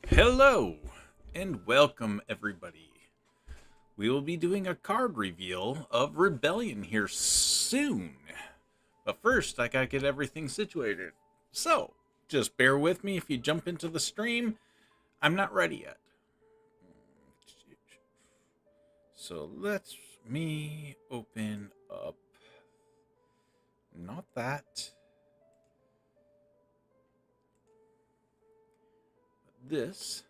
Hello and welcome everybody. We will be doing a card reveal of Rebellion here soon. But first, I gotta get everything situated. So, just bear with me if you jump into the stream. I'm not ready yet. So let me open up. Not that. This.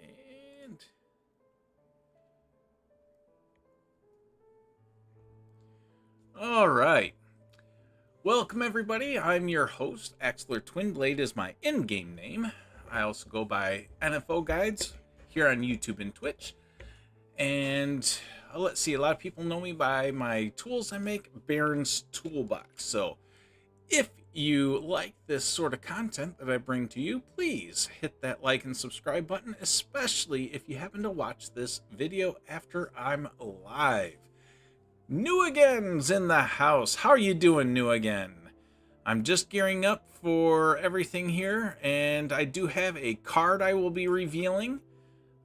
And all right. Welcome everybody. I'm your host. Axler Twinblade is my in-game name. I also go by nfoGuides here on YouTube and Twitch. And let's see, a lot of people know me by my tools I make, Barons Toolbox. So if you like this sort of content that I bring to you, please hit that like and subscribe button, especially if you happen to watch this video after I'm live. New Again's in the house. How are you doing, New Again? I'm just gearing up for everything here, and I do have a card I will be revealing.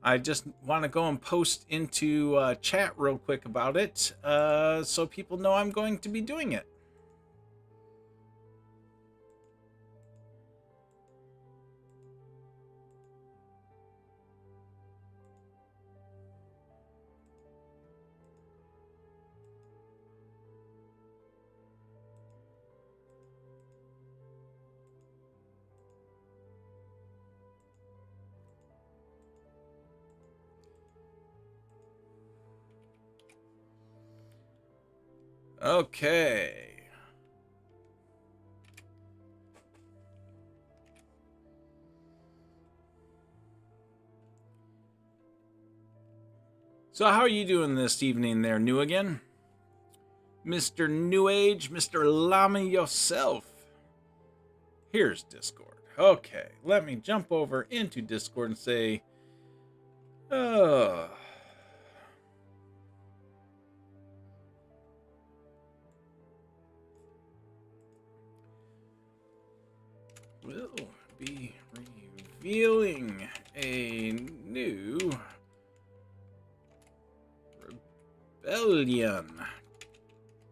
I just want to go and post into chat real quick about it so people know I'm going to be doing it. Okay. So how are you doing this evening there, New Again? Mr. New Age, Mr. Llama yourself. Here's Discord. Okay, let me jump over into Discord and say, we'll be revealing a new Rebellion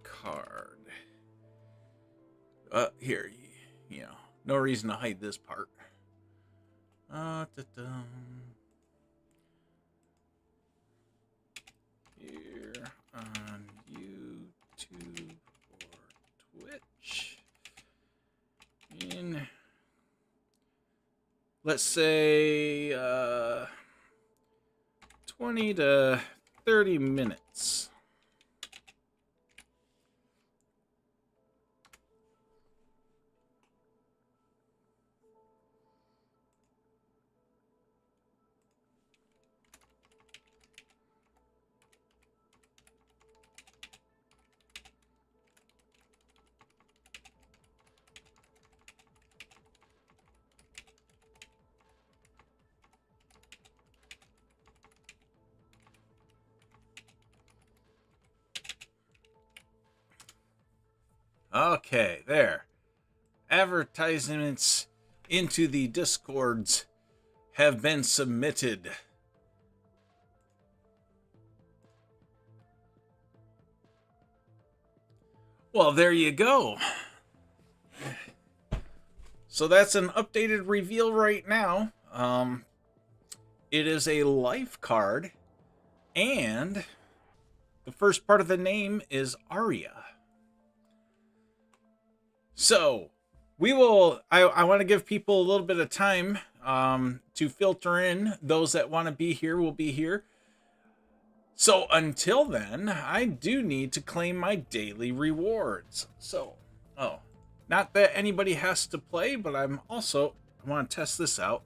card. Here, you know, no reason to hide this part. Here on YouTube or Twitch. In, let's say, 20 to 30 minutes. Okay, there. Advertisements into the Discords have been submitted. Well, there you go. So that's an updated reveal right now. It is a life card, and the first part of the name is Arya. So we will, I want to give people a little bit of time to filter in. Those that want to be here will be here. So until then, I do need to claim my daily rewards. So, not that anybody has to play, but I want to test this out.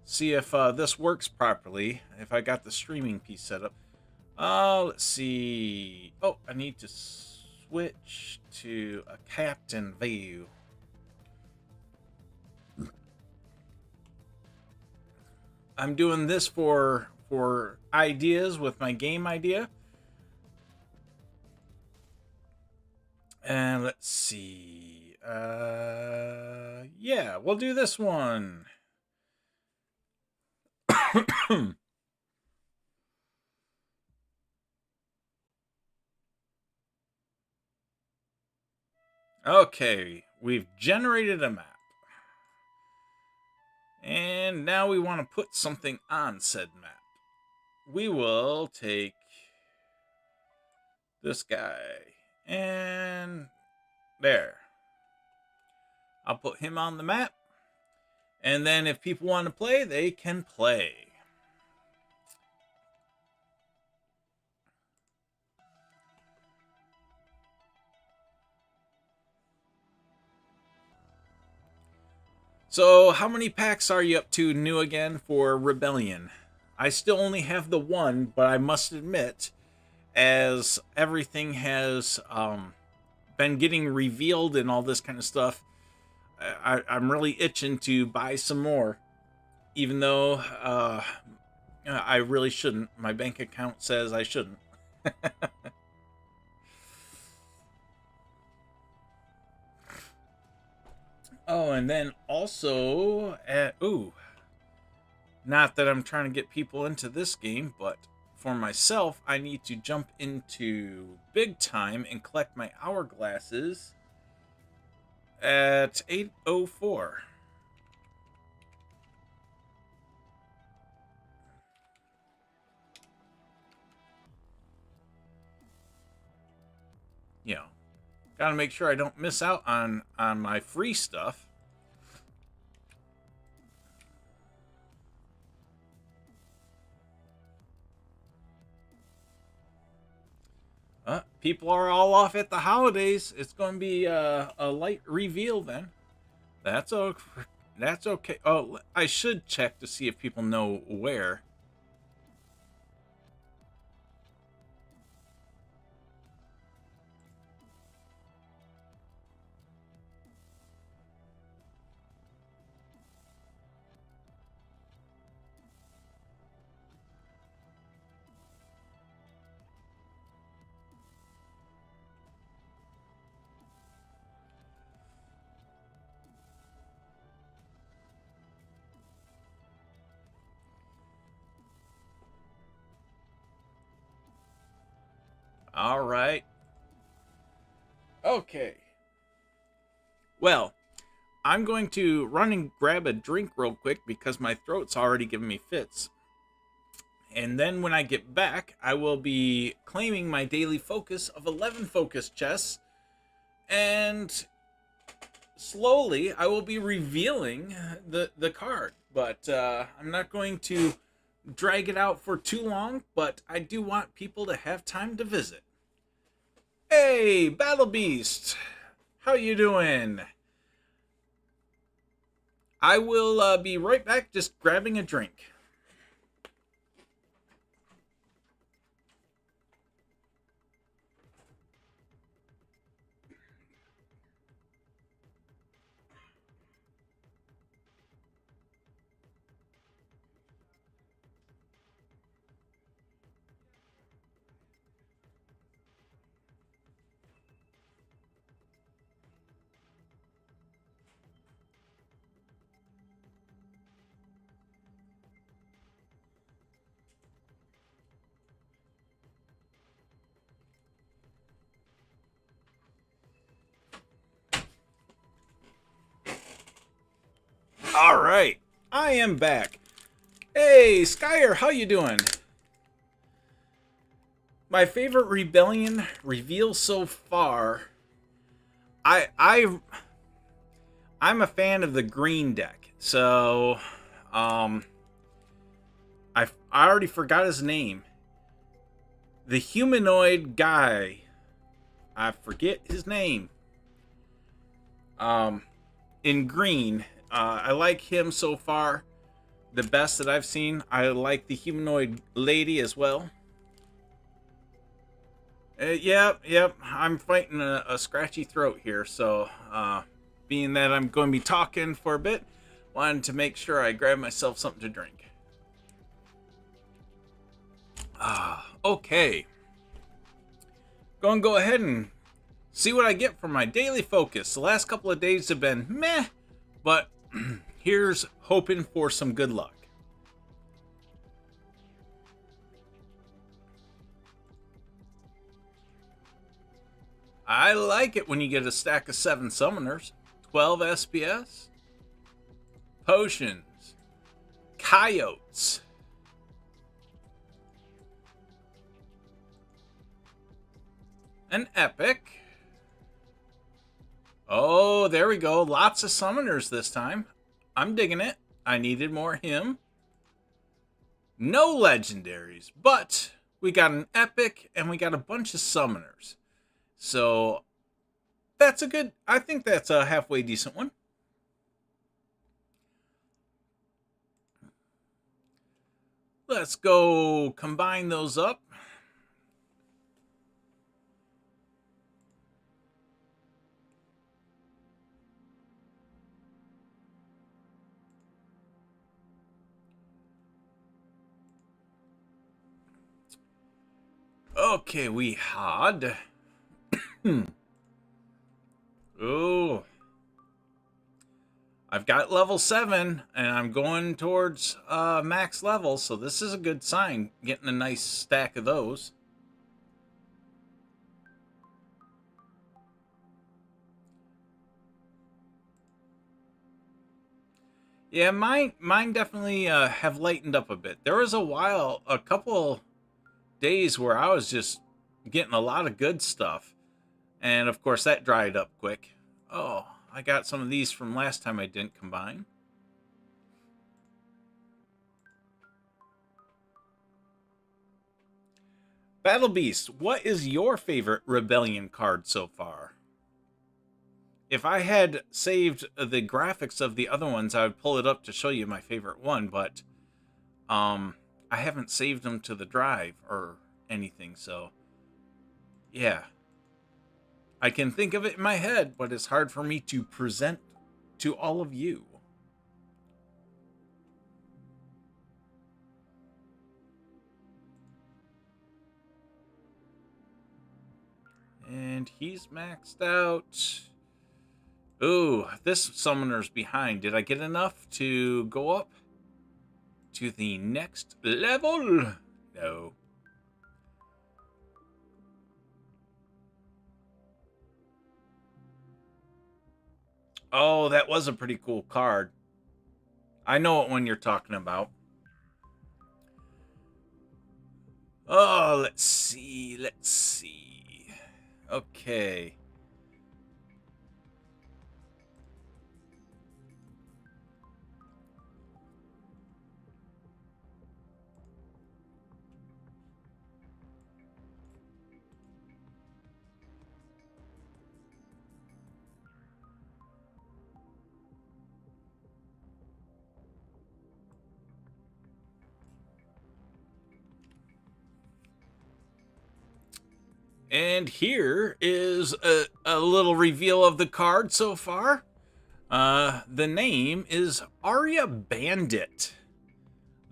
See if this works properly, if I got the streaming piece set up. Let's see. Oh, I need to switch to a captain view. I'm doing this for ideas with my game idea. And let's see. Yeah, we'll do this one. Okay, we've generated a map. And now we want to put something on said map. We will take this guy and there. I'll put him on the map. And then if people want to play, they can play. So how many packs are you up to new again for Rebellion? I still only have the one, but I must admit, as everything has been getting revealed and all this kind of stuff, I'm really itching to buy some more, even though I really shouldn't. My bank account says I shouldn't. Oh, and then also, not that I'm trying to get people into this game, but for myself, I need to jump into big time and collect my hourglasses at 8:04. You know, gotta make sure I don't miss out on my free stuff. People are all off at the holidays. It's going to be a light reveal then. That's okay. That's okay. Oh, I should check to see if people know where. All right. Okay. Well, I'm going to run and grab a drink real quick because my throat's already giving me fits. And then when I get back, I will be claiming my daily focus of 11 focus chests. And slowly, I will be revealing the card. But I'm not going to drag it out for too long, but I do want people to have time to visit. Hey, Battle Beast! How you doing? I will be right back, just grabbing a drink. All right, I am back. Hey, Skyer, how you doing? My favorite Rebellion reveal so far. I'm a fan of the green deck, so I already forgot his name. The humanoid guy. I forget his name. In green, I like him so far. The best that I've seen. I like the humanoid lady as well. Yep. I'm fighting a scratchy throat here, so being that I'm going to be talking for a bit, wanted to make sure I grab myself something to drink. Okay. Go ahead and See what I get from my daily focus. The last couple of days have been meh, but here's hoping for some good luck. I like it when you get a stack of 7 summoners, 12 SPS, potions, coyotes, an epic. Oh, there we go. Lots of summoners this time. I'm digging it. I needed more him. No legendaries, but we got an epic and we got a bunch of summoners. So that's a good, I think that's a halfway decent one. Let's go combine those up. Okay, we had. Oh. I've got level 7, and I'm going towards max level, so this is a good sign, getting a nice stack of those. Yeah, mine definitely have lightened up a bit. There was a couple days where I was just getting a lot of good stuff, and of course that dried up quick. Oh, I got some of these from last time I didn't combine. Battle Beast, what is your favorite Rebellion card so far? If I had saved the graphics of the other ones, I would pull it up to show you my favorite one, but I haven't saved them to the drive or anything, so yeah. I can think of it in my head, but it's hard for me to present to all of you. And he's maxed out. Ooh, this summoner's behind. Did I get enough to go up to the next level? No. Oh, that was a pretty cool card. I know what one you're talking about. Oh, let's see. Let's see. Okay. And here is a little reveal of the card so far. The name is Arya Bandit.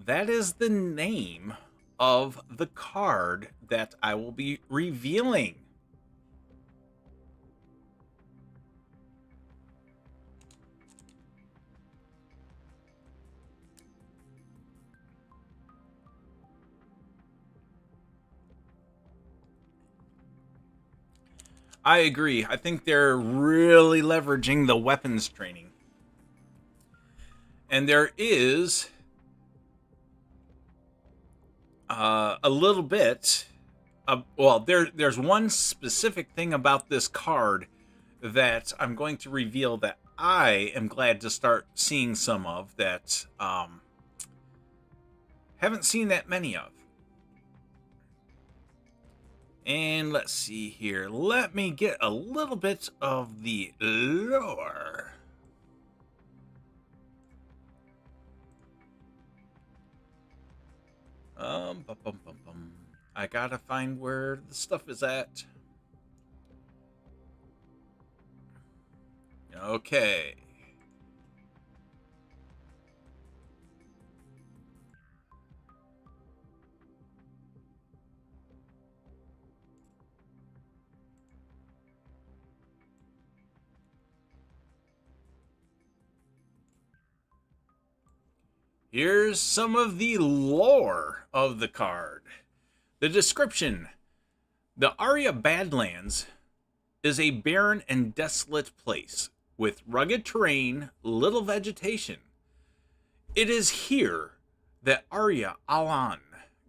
That is the name of the card that I will be revealing. I agree. I think they're really leveraging the weapons training. And there is a little bit well, there's one specific thing about this card that I'm going to reveal that I am glad to start seeing some of that haven't seen that many of. And let's see here. Let me get a little bit of the lore. I gotta find where the stuff is at. Okay. Here's some of the lore of the card. The description. The Aria Badlands is a barren and desolate place with rugged terrain, little vegetation. It is here that Arya Alan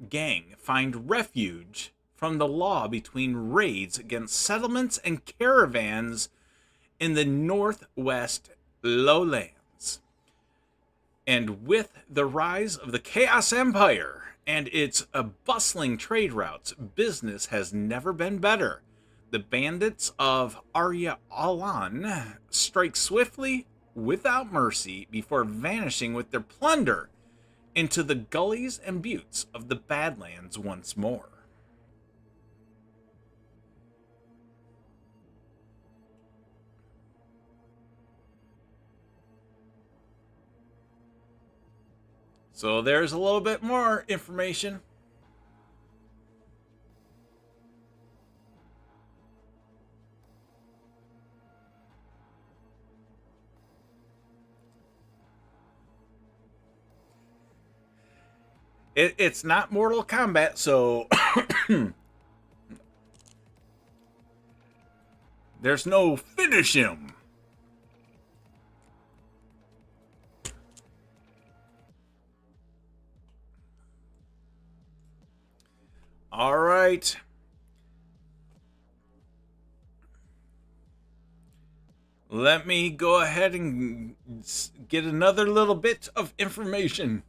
gang find refuge from the law between raids against settlements and caravans in the northwest lowlands. And with the rise of the Chaos Empire and its bustling trade routes, business has never been better. The bandits of Arya Alan strike swiftly, without mercy, before vanishing with their plunder into the gullies and buttes of the Badlands once more. So there's a little bit more information. It's not Mortal Kombat, so there's no finish him. All right. Let me go ahead and get another little bit of information.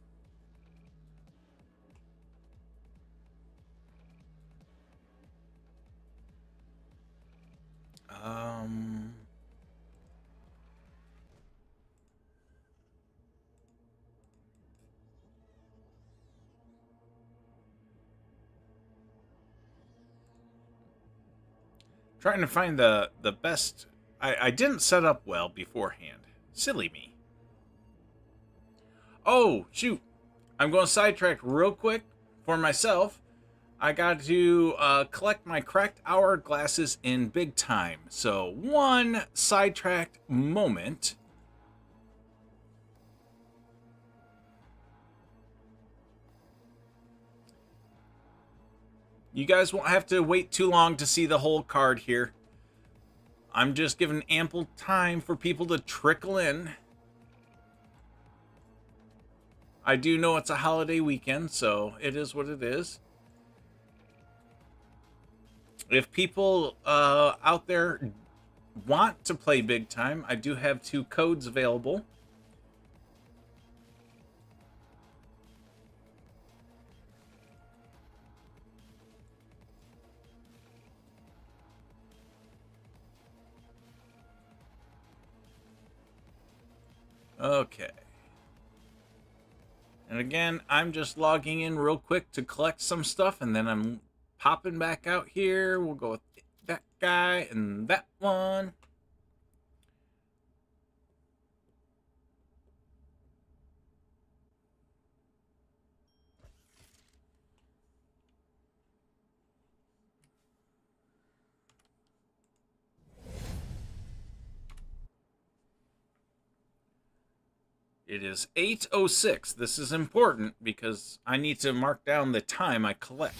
Trying to find the best. I didn't set up well beforehand. Silly me. Oh, shoot. I'm going to sidetrack real quick for myself. I got to collect my cracked hourglasses in big time. So, one sidetracked moment. You guys won't have to wait too long to see the whole card here. I'm just giving ample time for people to trickle in. I do know it's a holiday weekend, so it is what it is. If people out there want to play big time, I do have 2 codes available. Okay. And again, I'm just logging in real quick to collect some stuff, and then I'm popping back out here. We'll go with that guy and that one. It is 8:06. This is important because I need to mark down the time I collect.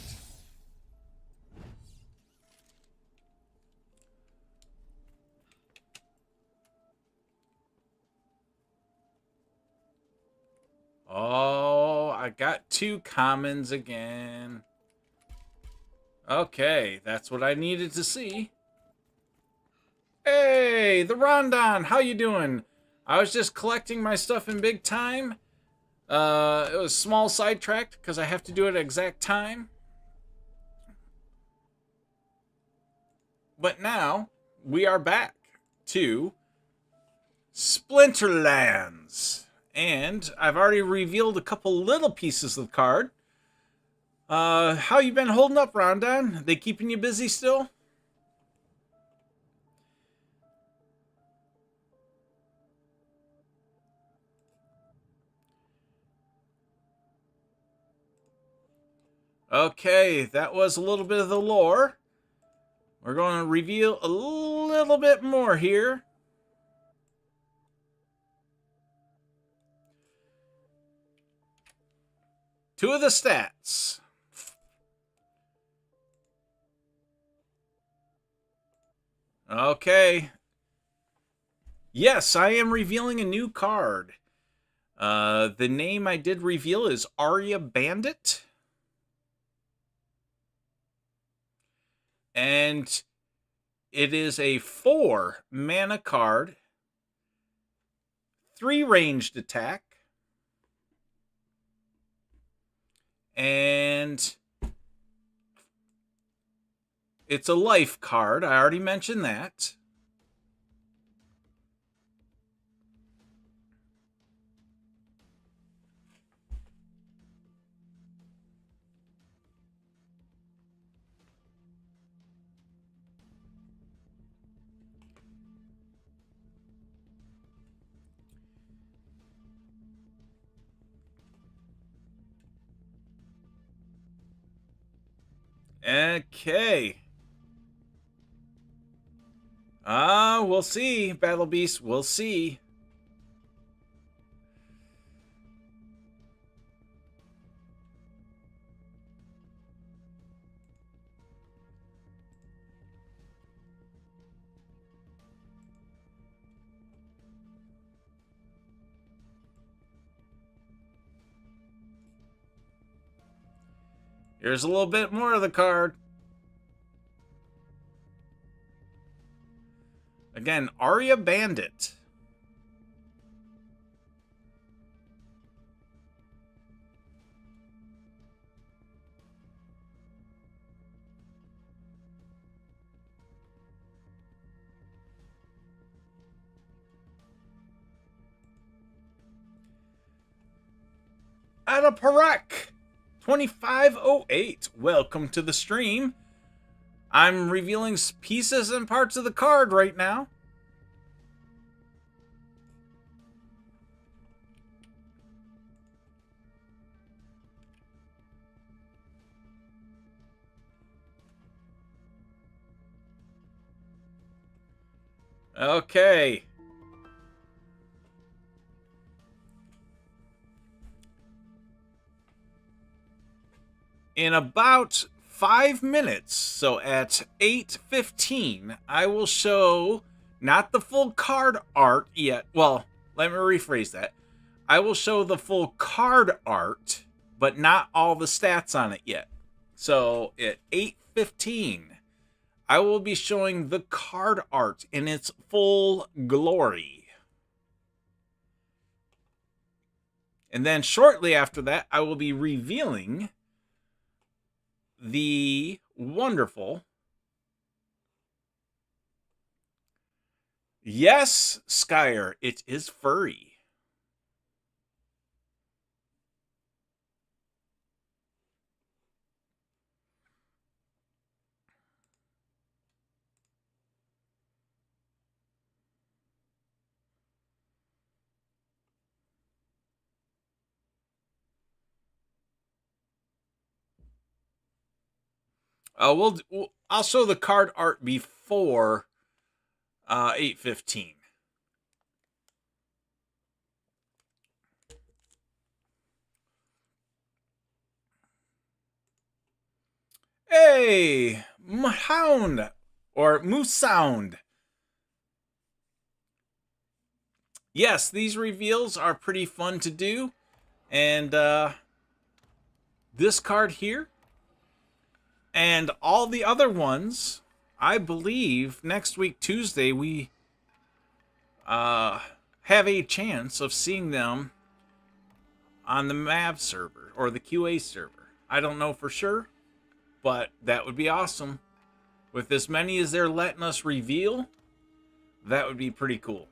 Oh, I got 2 commons again. Okay, that's what I needed to see. Hey, the Rondon, how you doing? I was just collecting my stuff in big time. It was small sidetracked because I have to do it at exact time. But now we are back to Splinterlands. And I've already revealed a couple little pieces of the card. How you been holding up, Rondon? They keeping you busy still? Okay, that was a little bit of the lore. We're going to reveal a little bit more here. Two of the stats. Okay. Yes, I am revealing a new card. The name I did reveal is Arya Bandit. And it is a 4 mana card, 3 ranged attack, and it's a life card. I already mentioned that. Okay. We'll see, Battle Beast. We'll see. Here's a little bit more of the card. Again, Arya Bandit. Adaparak 2508. Welcome to the stream. I'm revealing pieces and parts of the card right now. Okay. In about 5 minutes, so at 8:15, I will show not the full card art yet. Well, let me rephrase that. I will show the full card art, but not all the stats on it yet. So at 8:15, I will be showing the card art in its full glory. And then shortly after that, I will be revealing the wonderful, yes, Skyer, it is furry. I'll show the card art before 8:15. Hey, Hound or Moose Sound. Yes, these reveals are pretty fun to do, and this card here and all the other ones, I believe next week Tuesday we have a chance of seeing them on the MAV server or the QA server. I don't know for sure, but that would be awesome. With as many as they're letting us reveal, that would be pretty cool.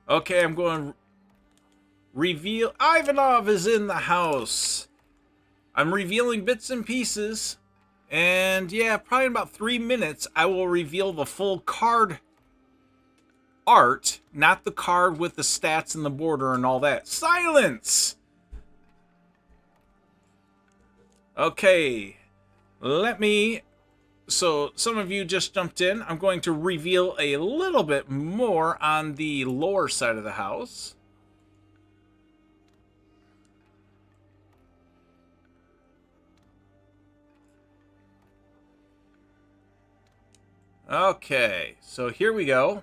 Okay, I'm going reveal. Ivanov is in the house. I'm revealing bits and pieces. And yeah, probably in about 3 minutes, I will reveal the full card art, not the card with the stats and the border and all that. Silence! Okay, let me so some of you just jumped in. I'm going to reveal a little bit more on the lower side of the house. Okay, so here we go.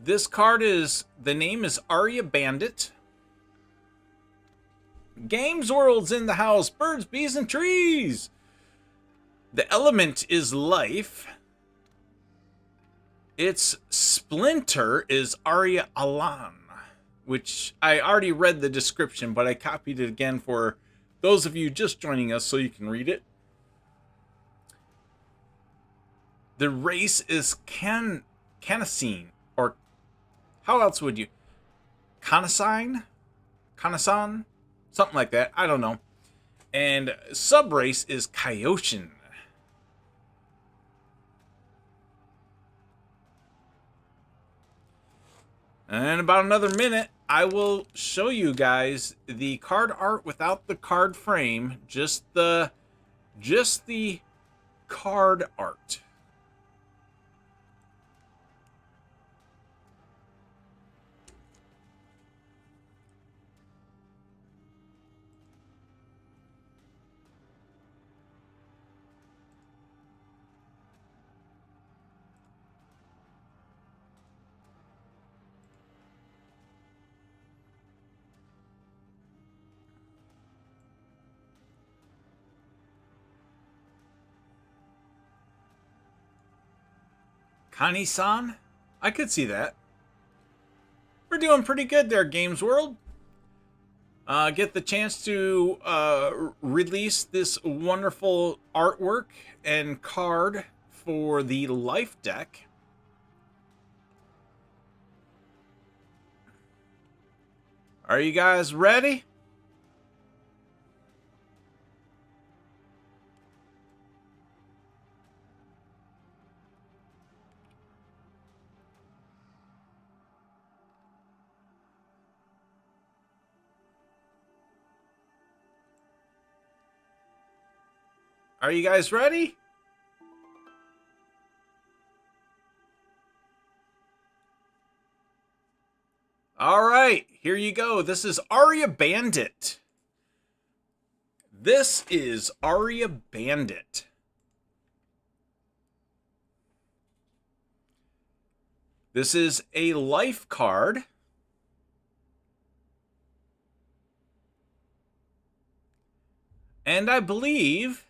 This card is, the name is Aria Bandit. Games World's in the house. Birds, bees, and trees. The element is life. Its splinter is Aria Alan, which I already read the description, but I copied it again for those of you just joining us so you can read it. The race is Canasine, or how else would you? Kanasan? Something like that. I don't know. And subrace is Kaioshin. And in about another minute, I will show you guys the card art without the card frame, just the card art. Kani-san? I could see that. We're doing pretty good there, Games World. Get the chance to release this wonderful artwork and card for the Life deck. Are you guys ready? Are you guys ready? All right, here you go. This is Aria Bandit. This is Aria Bandit. This is a life card. And I believe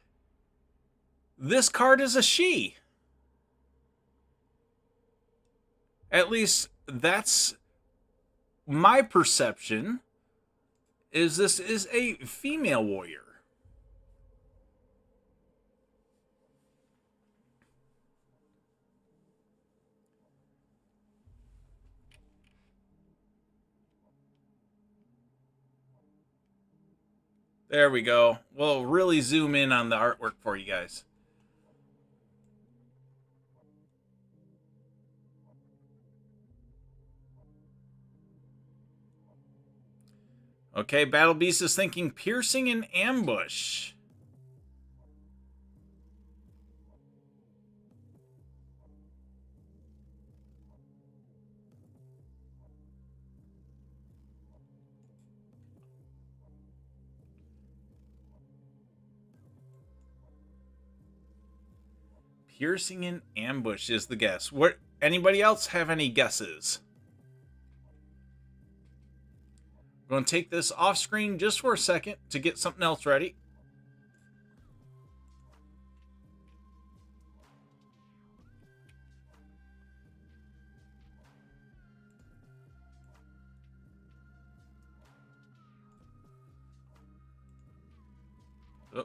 this card is a she. At least that's my perception, is this is a female warrior. There we go. We'll really zoom in on the artwork for you guys. Okay, Battle Beast is thinking piercing and ambush. Piercing and ambush is the guess. What? Anybody else have any guesses? I'm going to take this off screen just for a second to get something else ready. Oh.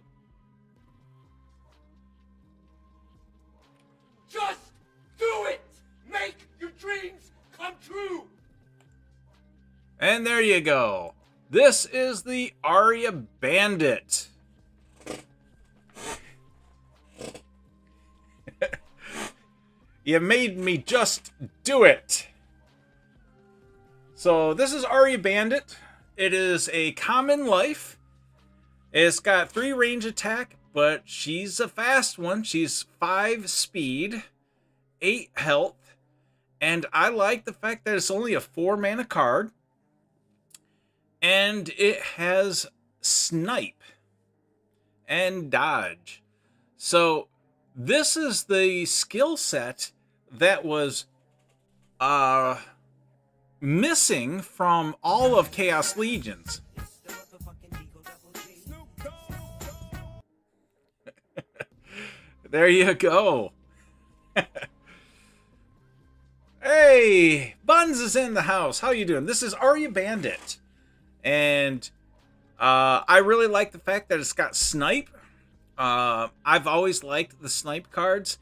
Just do it! Make your dreams come true! And there you go. This is the Aria Bandit. You made me just do it. So this is Aria Bandit. It is a common life. It's got 3 range attack, but she's a fast one. She's 5 speed, 8 health, and I like the fact that it's only a 4 mana card, and it has snipe and dodge. So this is the skill set that was missing from all of Chaos Legions. There you go. Hey, Buns is in the house. How you doing? This is Arya Bandit. And I really like the fact that it's got snipe. I've always liked the snipe cards.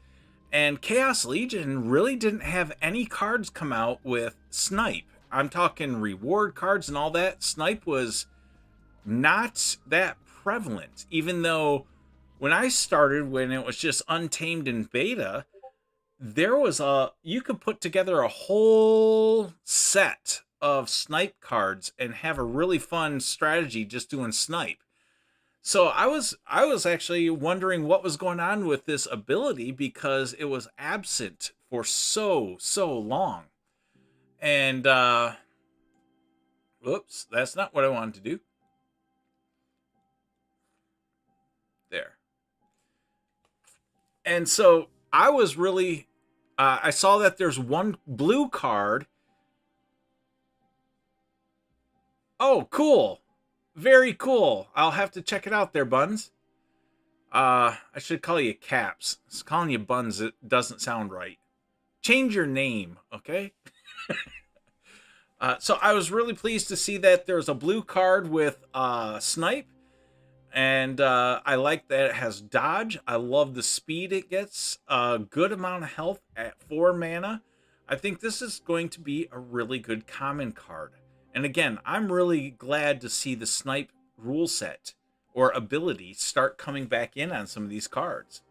And Chaos Legion really didn't have any cards come out with snipe. I'm talking reward cards and all that. Snipe was not that prevalent, even though when I started, when it was just Untamed in beta, there was you could put together a whole set of snipe cards and have a really fun strategy just doing snipe. So I was actually wondering what was going on with this ability, because it was absent for so long. And oops, that's not what I wanted to do. There. And so I was really I saw that there's one blue card. Oh, cool. Very cool. I'll have to check it out there, Buns. I should call you Caps. Calling you Buns, it doesn't sound right. Change your name, okay? So I was really pleased to see that there's a blue card with snipe. And I like that it has dodge. I love the speed it gets. A good amount of health at 4 mana. I think this is going to be a really good common card. And again, I'm really glad to see the snipe rule set or ability start coming back in on some of these cards.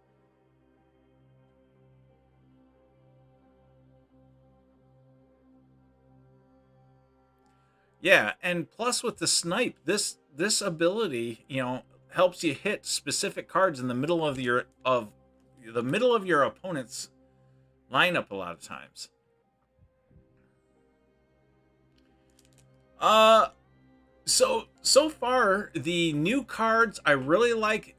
Yeah, and plus with the snipe, this ability, you know, helps you hit specific cards in the middle of your opponent's lineup a lot of times. So far the new cards I really like,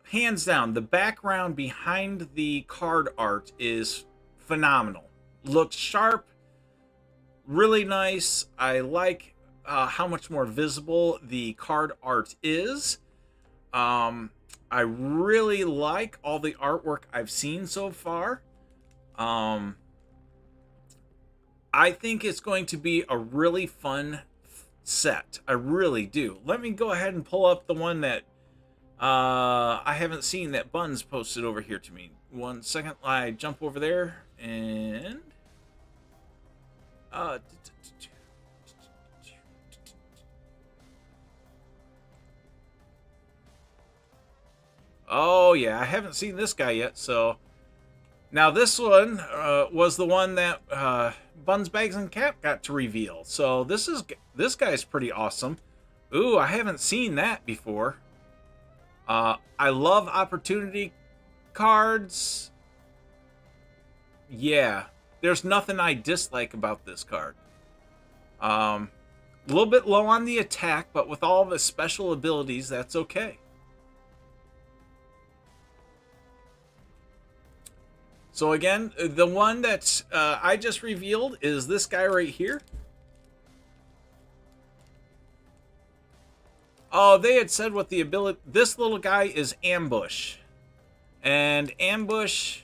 hands down. The background behind the card art is phenomenal. Looks sharp, really nice. I like how much more visible the card art is. I really like all the artwork I've seen so far. I think it's going to be a really fun set. I really do. Let me go ahead and pull up the one that I haven't seen that Buns posted over here to me. 1 second. I jump over there and oh yeah, I haven't seen this guy yet. So now this one was the one that Buns, Bags, and Cap got to reveal. So this guy's pretty awesome. Ooh, I haven't seen that before. I love opportunity cards. Yeah, there's nothing I dislike about this card. A little bit low on the attack, but with all the special abilities, that's okay. So again, the one that I just revealed is this guy right here. Oh, they had said what the ability... This little guy is Ambush. And Ambush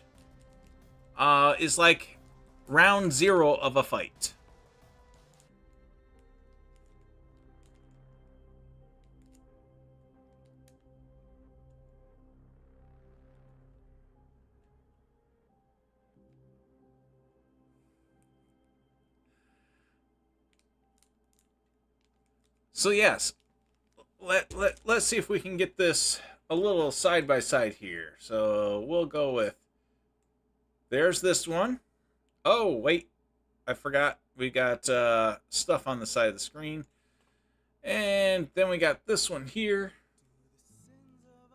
is like round 0 of a fight. So yes, let's see if we can get this a little side by side here. So we'll go with, there's this one. Oh, wait, I forgot. We got stuff on the side of the screen. And then we got this one here.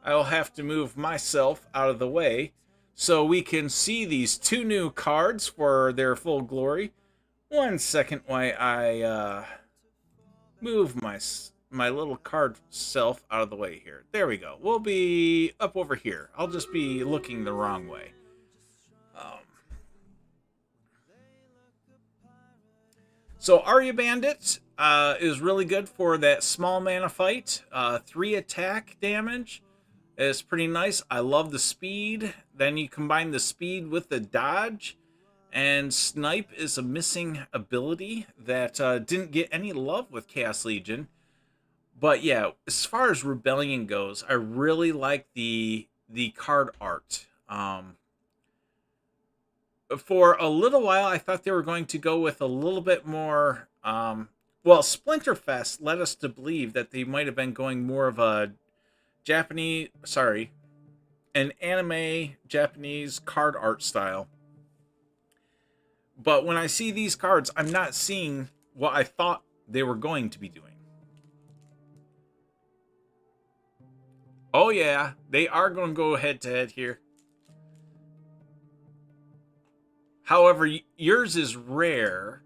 I'll have to move myself out of the way so we can see these two new cards for their full glory. 1 second while I move my little card self out of the way here. There we go. We'll be up over here. I'll just be looking the wrong way. So Arya Bandit is really good for that small mana fight. 3 attack damage is pretty nice. I love the speed. Then you combine the speed with the dodge. And Snipe is a missing ability that didn't get any love with Chaos Legion. But yeah, as far as Rebellion goes, I really like the card art. For a little while, I thought they were going to go with a little bit more. Well, Splinterfest led us to believe that they might have been going more of a an anime Japanese card art style. But when I see these cards, I'm not seeing what I thought they were going to be doing. Oh yeah, they are going to go head to head here. However, yours is rare.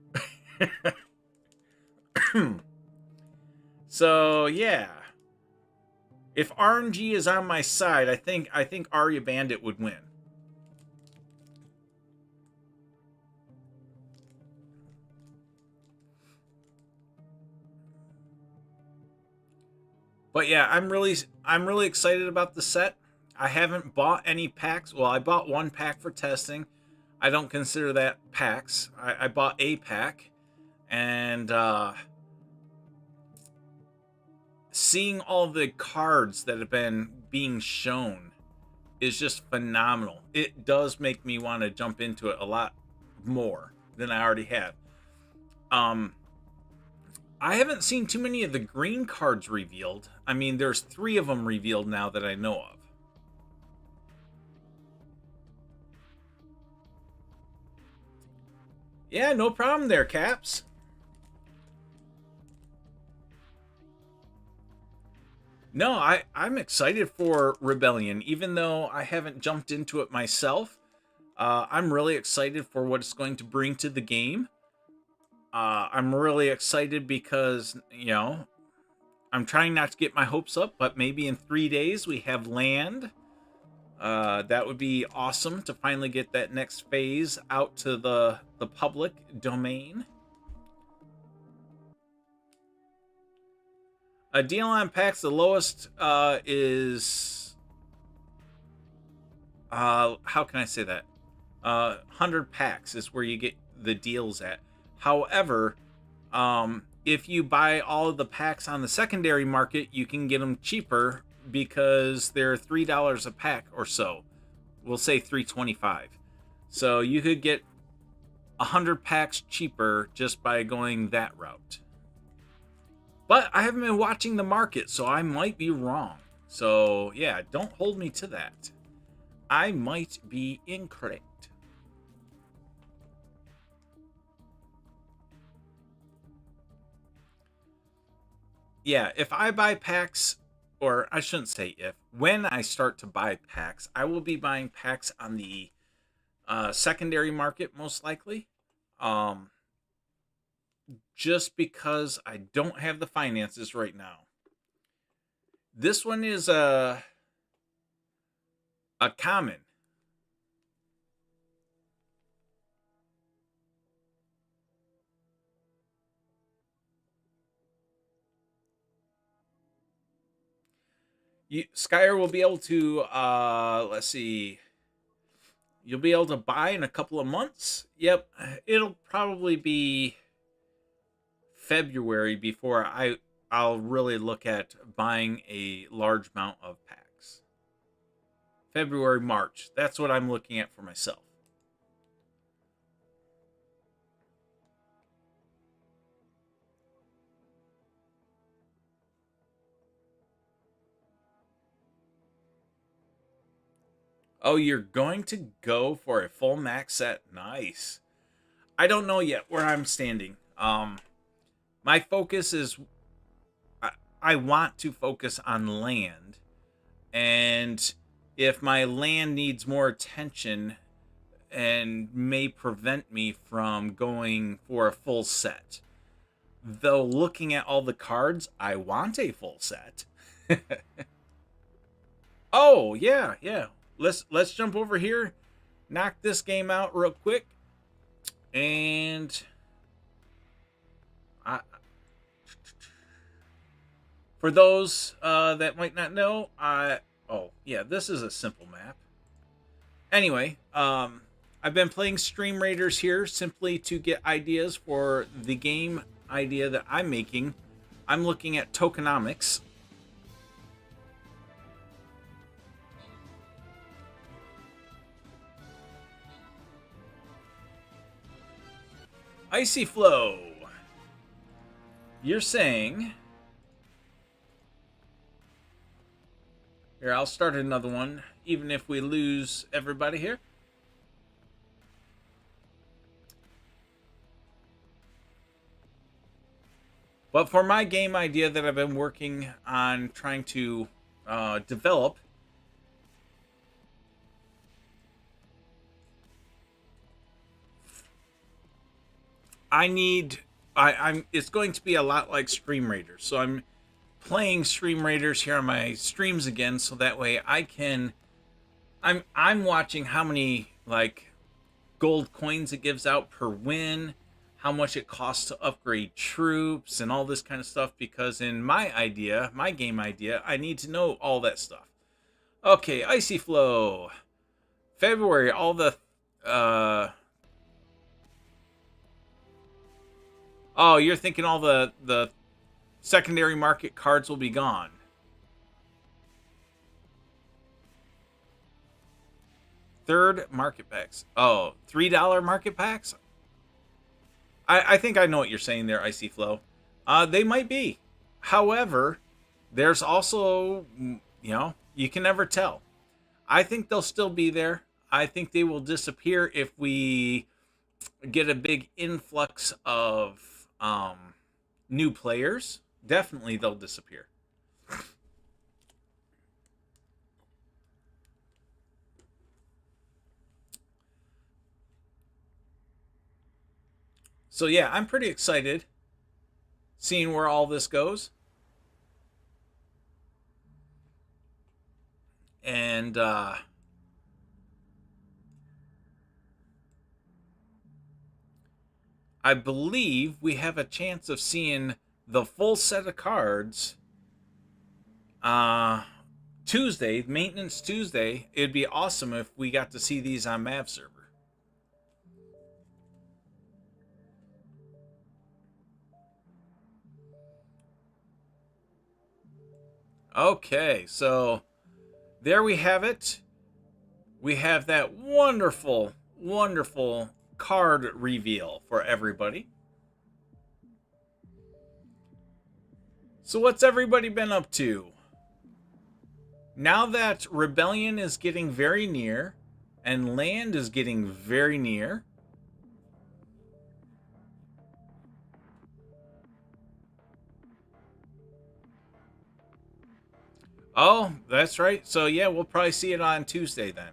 So yeah, if RNG is on my side, I think Arya Bandit would win. But yeah, I'm really excited about the set. I haven't bought any packs. Well, I bought 1 pack for testing. I don't consider that packs. I bought a pack, and seeing all the cards that have been being shown is just phenomenal. It does make me want to jump into it a lot more than I already have. I haven't seen too many of the green cards revealed. I mean, there's 3 of them revealed now that I know of. Yeah, no problem there, Caps. No, I'm excited for Rebellion, even though I haven't jumped into it myself. I'm really excited for what it's going to bring to the game. I'm really excited because, you know, I'm trying not to get my hopes up, but maybe in 3 days we have land. That would be awesome to finally get that next phase out to the public domain. A deal on packs, the lowest is how can I say that? 100 packs is where you get the deals at. However, if you buy all of the packs on the secondary market, you can get them cheaper because they're $3 a pack or so. We'll say $3.25. So you could get 100 packs cheaper just by going that route. But I haven't been watching the market, so I might be wrong. So yeah, don't hold me to that. I might be incorrect. Yeah, if I buy packs, or I shouldn't say if, when I start to buy packs, I will be buying packs on the secondary market most likely. Just because I don't have the finances right now. This one is a common. Skyer will be able to, let's see, you'll be able to buy in a couple of months. Yep, it'll probably be February before I'll really look at buying a large amount of packs. February, March, that's what I'm looking at for myself. Oh, you're going to go for a full max set? Nice. I don't know yet where I'm standing. My focus is I want to focus on land, and if my land needs more attention and may prevent me from going for a full set. Though looking at all the cards, I want a full set. Oh, yeah, yeah. Let's jump over here, knock this game out real quick. And for those that might not know, oh, yeah, this is a simple map. Anyway, I've been playing Stream Raiders here simply to get ideas for the game idea that I'm making. I'm looking at tokenomics. Icy Flow. You're saying... Here, I'll start another one, even if we lose everybody here. But for my game idea that I've been working on trying to develop, it's going to be a lot like Stream Raiders. So I'm playing Stream Raiders here on my streams again, so that way I can... I'm watching how many, like, gold coins it gives out per win, how much it costs to upgrade troops, and all this kind of stuff, because in my game idea, I need to know all that stuff. Okay, Icy Flow. February, all the... Oh, you're thinking all the secondary market cards will be gone. Third market packs. Oh, $3 market packs? I think I know what you're saying there, Icy Flow. They might be. However, there's also, you can never tell. I think they'll still be there. I think they will disappear if we get a big influx of new players. Definitely they'll disappear. So yeah, I'm pretty excited seeing where all this goes. And I believe we have a chance of seeing the full set of cards Tuesday, Maintenance Tuesday. It'd be awesome if we got to see these on Mav server. Okay, so there we have it. We have that wonderful, wonderful card reveal for everybody. So what's everybody been up to? Now that Rebellion is getting very near and land is getting very near, oh, that's right. So yeah, we'll probably see it on Tuesday then.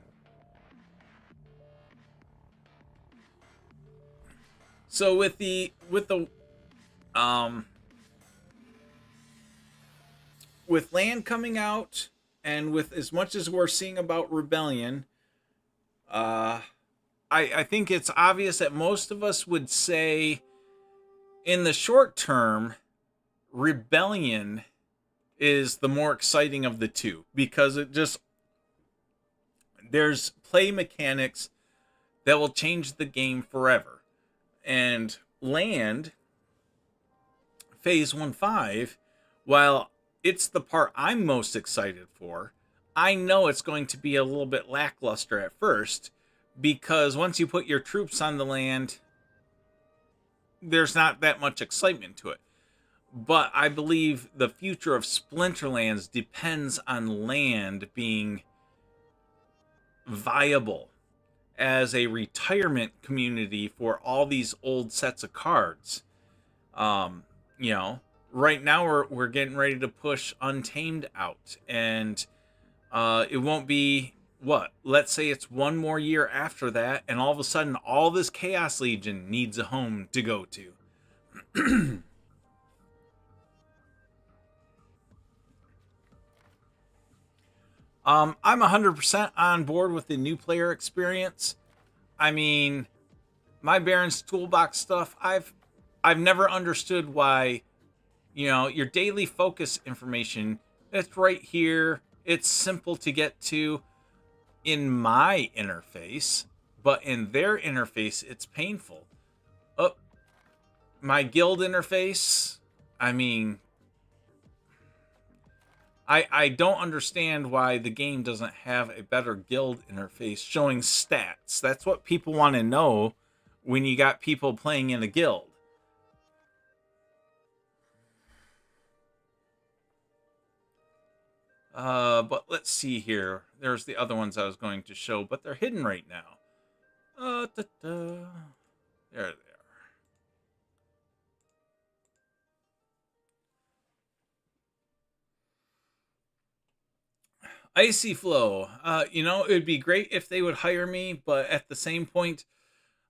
So with land coming out, and with as much as we're seeing about Rebellion, I think it's obvious that most of us would say in the short term, Rebellion is the more exciting of the two, because there's play mechanics that will change the game forever. And land, Phase 1.5, while it's the part I'm most excited for, I know it's going to be a little bit lackluster at first, because once you put your troops on the land, there's not that much excitement to it. But I believe the future of Splinterlands depends on land being viable as a retirement community for all these old sets of cards. right now we're getting ready to push Untamed out, and it won't be what? Let's say it's one more year after that, and all of a sudden, all this Chaos Legion needs a home to go to. I'm 100% on board with the new player experience. I mean, my Barons Toolbox stuff, I've never understood why, your daily focus information, it's right here. It's simple to get to in my interface, but in their interface, it's painful. Oh, my guild interface, I mean, I don't understand why the game doesn't have a better guild interface showing stats. That's what people want to know when you got people playing in a guild. But let's see here. There's the other ones I was going to show, but they're hidden right now. There they are. Icy Flow. It would be great if they would hire me, but at the same point,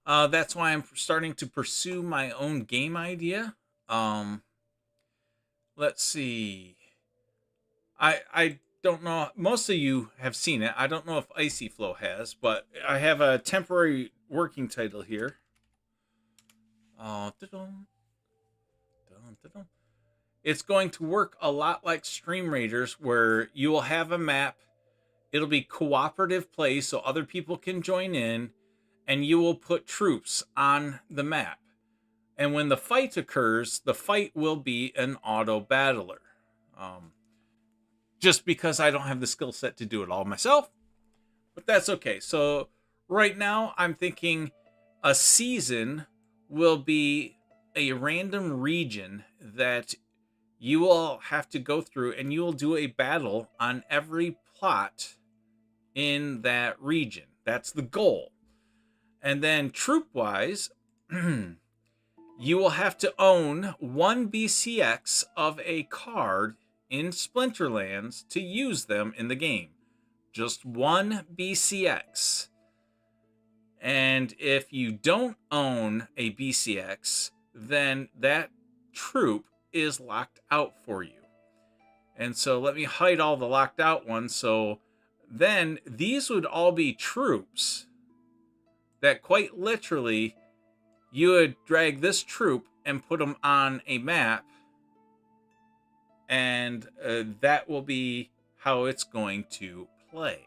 that's why I'm starting to pursue my own game idea. Let's see. I don't know. Most of you have seen it. I don't know if Icy Flow has, but I have a temporary working title here. It's going to work a lot like Stream Raiders, where you will have a map. It'll be cooperative play, so other people can join in, and you will put troops on the map. And when the fight occurs, the fight will be an auto battler. Just because I don't have the skill set to do it all myself, but that's okay. So right now I'm thinking a season will be a random region that you will have to go through, and you will do a battle on every plot in that region. That's the goal. And then troop wise, you will have to own 1 BCX of a card in Splinterlands to use them in the game. Just 1 BCX. And if you don't own a BCX, then that troop is locked out for you. And so let me hide all the locked out ones. So then these would all be troops that quite literally you would drag this troop and put them on a map, and that will be how it's going to play.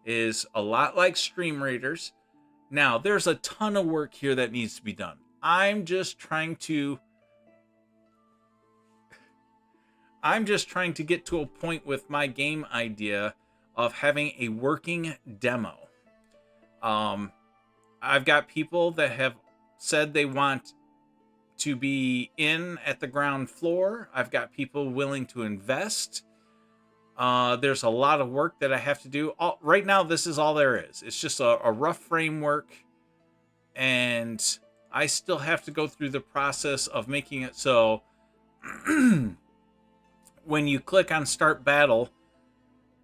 Is a lot like Stream Raiders. Now, there's a ton of work here that needs to be done. I'm just trying to get to a point with my game idea of having a working demo. I've got people that have said they want to be in at the ground floor. I've got people willing to invest. There's a lot of work that I have to do. Right now, this is all there is. It's just a rough framework, and I still have to go through the process of making it so when you click on Start Battle,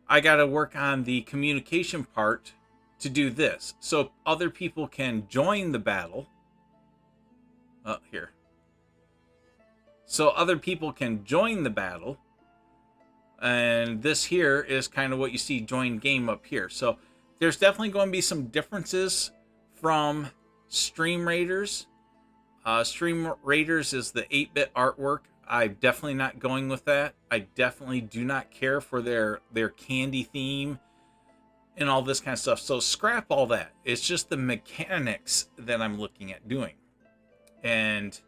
I got to work on the communication part to do this. So other people can join the battle. Here. So other people can join the battle. And this here is kind of what you see join game up here. So there's definitely going to be some differences from Stream Raiders. Stream Raiders is the 8-bit artwork. I'm definitely not going with that. I definitely do not care for their candy theme and all this kind of stuff. So scrap all that. It's just the mechanics that I'm looking at doing. And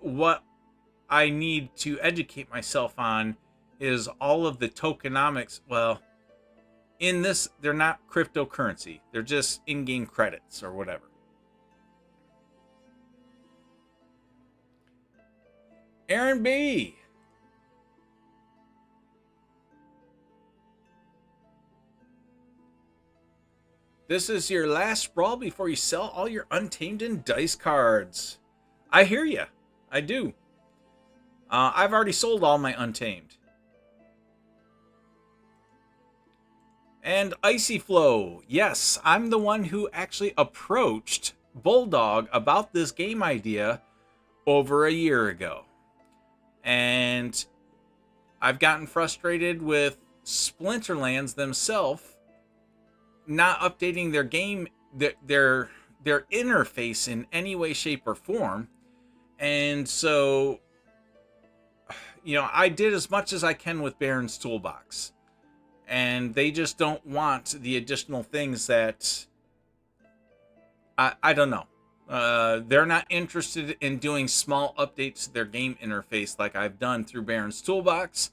what I need to educate myself on is all of the tokenomics. Well, in this, they're not cryptocurrency. They're just in-game credits or whatever. Aaron B. This is your last sprawl before you sell all your Untamed and dice cards. I hear you. I do. I've already sold all my Untamed. And Icy Flow. Yes, I'm the one who actually approached Bulldog about this game idea over a year ago. And I've gotten frustrated with Splinterlands themselves not updating their game, their interface in any way, shape, or form. And so, I did as much as I can with Barons Toolbox. And they just don't want the additional things that I don't know. They're not interested in doing small updates to their game interface like I've done through Barons Toolbox.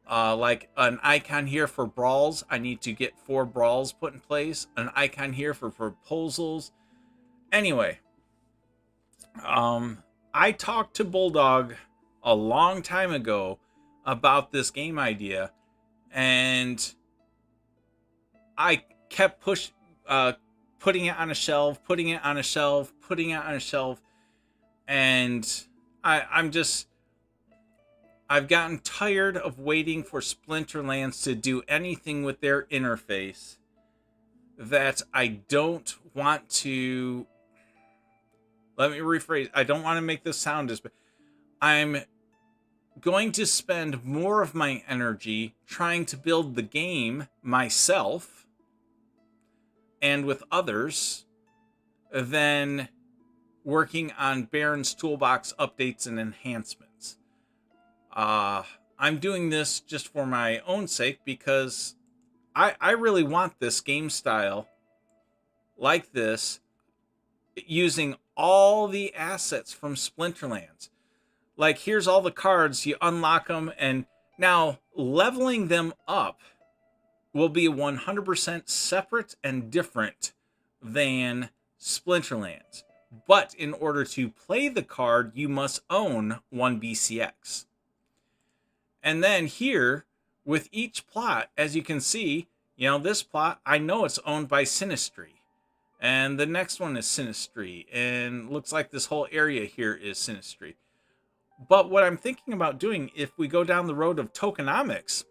Like an icon here for brawls. I need to get 4 brawls put in place. An icon here for proposals. Anyway, I talked to Bulldog a long time ago about this game idea, and I kept putting it on a shelf, and I've gotten tired of waiting for Splinterlands to do anything with their interface that I don't want to. Let me rephrase. I don't want to make this sound as bad. I'm going to spend more of my energy trying to build the game myself and with others than working on Barons Toolbox updates and enhancements. I'm doing this just for my own sake because I really want this game style like this, using all the assets from Splinterlands. Like, here's all the cards, you unlock them, and now leveling them up will be 100% separate and different than Splinterlands. But in order to play the card, you must own 1 BCX. And then here, with each plot, as you can see, this plot, I know it's owned by Sinistry. And the next one is Sinistry. And looks like this whole area here is Sinistry. But what I'm thinking about doing, if we go down the road of tokenomics,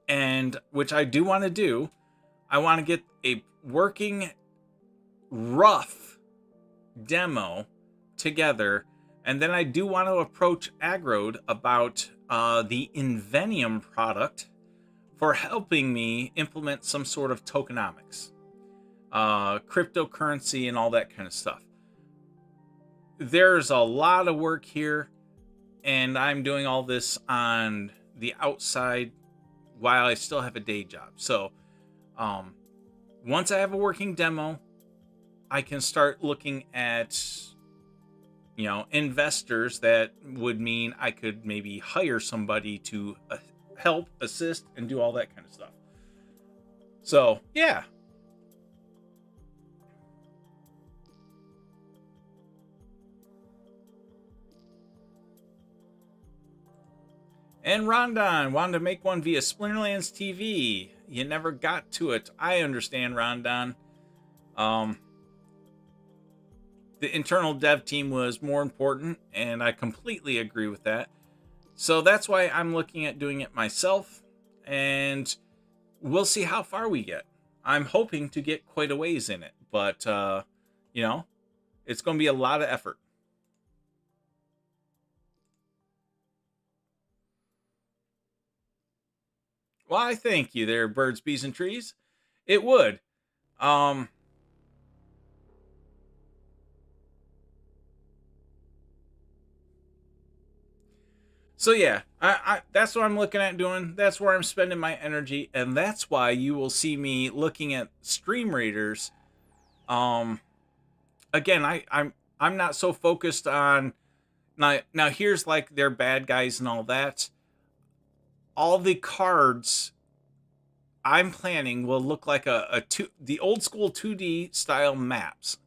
and which I do want to do, I want to get a working rough demo together, and then I do want to approach Agrode about the Invenium product for helping me implement some sort of tokenomics, cryptocurrency, and all that kind of stuff. There's a lot of work here, and I'm doing all this on the outside while I still have a day job. So once I have a working demo, I can start looking at investors. That would mean I could maybe hire somebody to help, assist, and do all that kind of stuff. So yeah. And Rondon wanted to make one via Splinterlands TV. You never got to it. I understand, Rondon. The internal dev team was more important, and I completely agree with that. So that's why I'm looking at doing it myself, and we'll see how far we get. I'm hoping to get quite a ways in it, but, it's going to be a lot of effort. Why, thank you there, birds, bees, and trees. It would. So yeah, I that's what I'm looking at doing. That's where I'm spending my energy, and that's why you will see me looking at Stream Raiders. Again, I'm not so focused on now. Here's like their bad guys and all that. All the cards I'm planning will look like the old school 2D style maps.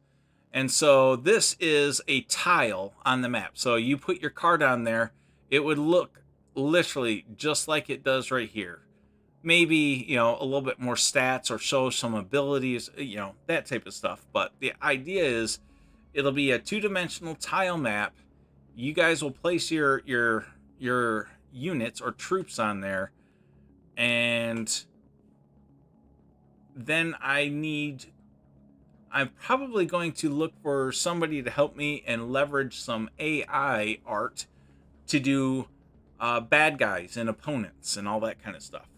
And so this is a tile on the map. So you put your card on there, it would look literally just like it does right here. Maybe, a little bit more stats or show some abilities, that type of stuff. But the idea is it'll be a 2-dimensional tile map, You guys will place your units or troops on there, and then I'm probably going to look for somebody to help me and leverage some AI art to do bad guys and opponents and all that kind of stuff.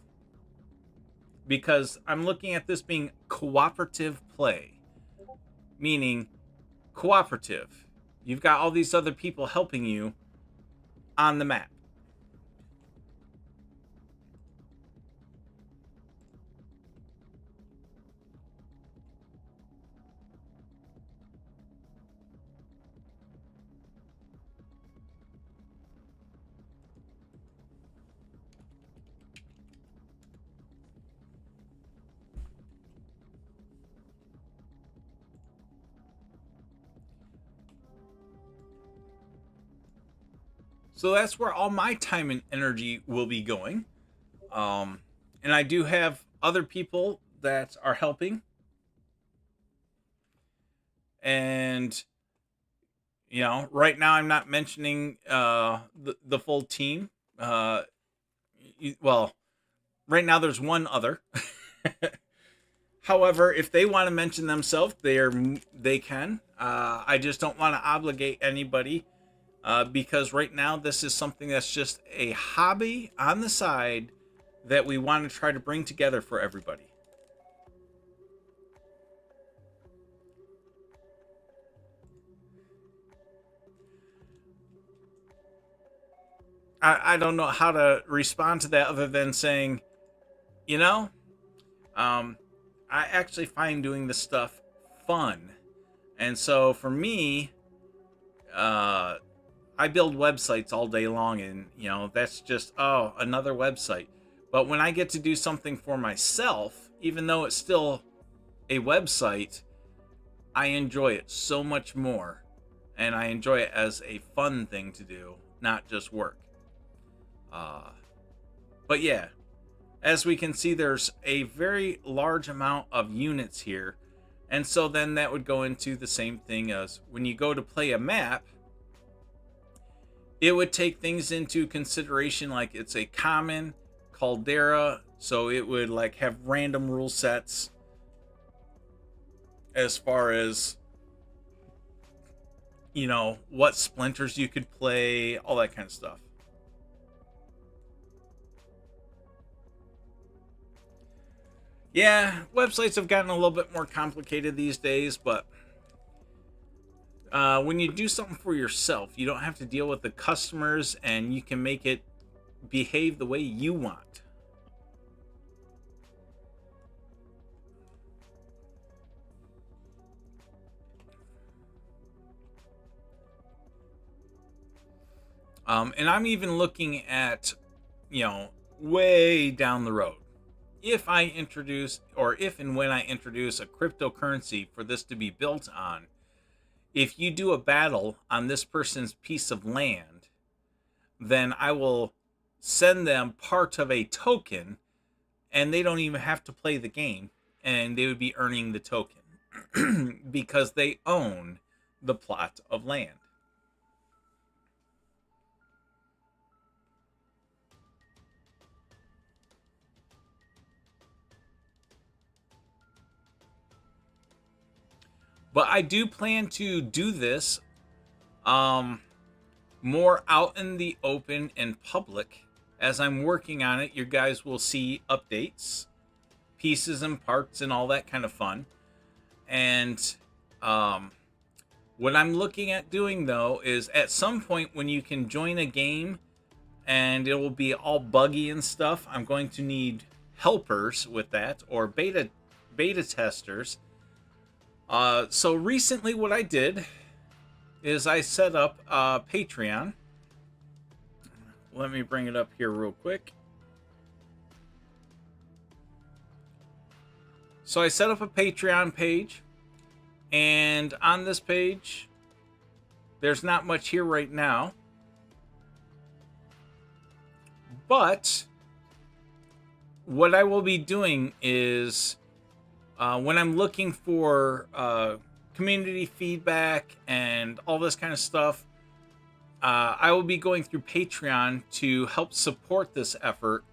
Because I'm looking at this being cooperative play, meaning cooperative. You've got all these other people helping you on the map. So that's where all my time and energy will be going. And I do have other people that are helping. And, right now I'm not mentioning the full team. Well, right now there's one other. However, if they want to mention themselves, they can. I just don't want to obligate anybody. Because right now this is something that's just a hobby on the side that we want to try to bring together for everybody. I don't know how to respond to that other than saying, you know, I actually find doing this stuff fun. And so for me, I build websites all day long, and that's just another website. But when I get to do something for myself, even though it's still a website, I enjoy it so much more, and I enjoy it as a fun thing to do, not just work. But yeah, as we can see, there's a very large amount of units here, and so then that would go into the same thing as when you go to play a map. It would take things into consideration, like it's a common caldera, so it would like have random rule sets as far as what splinters you could play, all that kind of stuff. Yeah, websites have gotten a little bit more complicated these days, but when you do something for yourself, you don't have to deal with the customers, and you can make it behave the way you want. And I'm even looking at, way down the road. If I introduce, or if and when I introduce a cryptocurrency for this to be built on, if you do a battle on this person's piece of land, then I will send them part of a token, and they don't even have to play the game, and they would be earning the token because they own the plot of land. But I do plan to do this more out in the open and public. As I'm working on it, you guys will see updates, pieces and parts, and all that kind of fun. And what I'm looking at doing, though, is at some point when you can join a game and it will be all buggy and stuff, I'm going to need helpers with that, or beta testers. So recently what I did is I set up Patreon. Let me bring it up here real quick. So I set up a Patreon page, and on this page, there's not much here right now. But what I will be doing is when I'm looking for community feedback and all this kind of stuff I will be going through Patreon to help support this effort.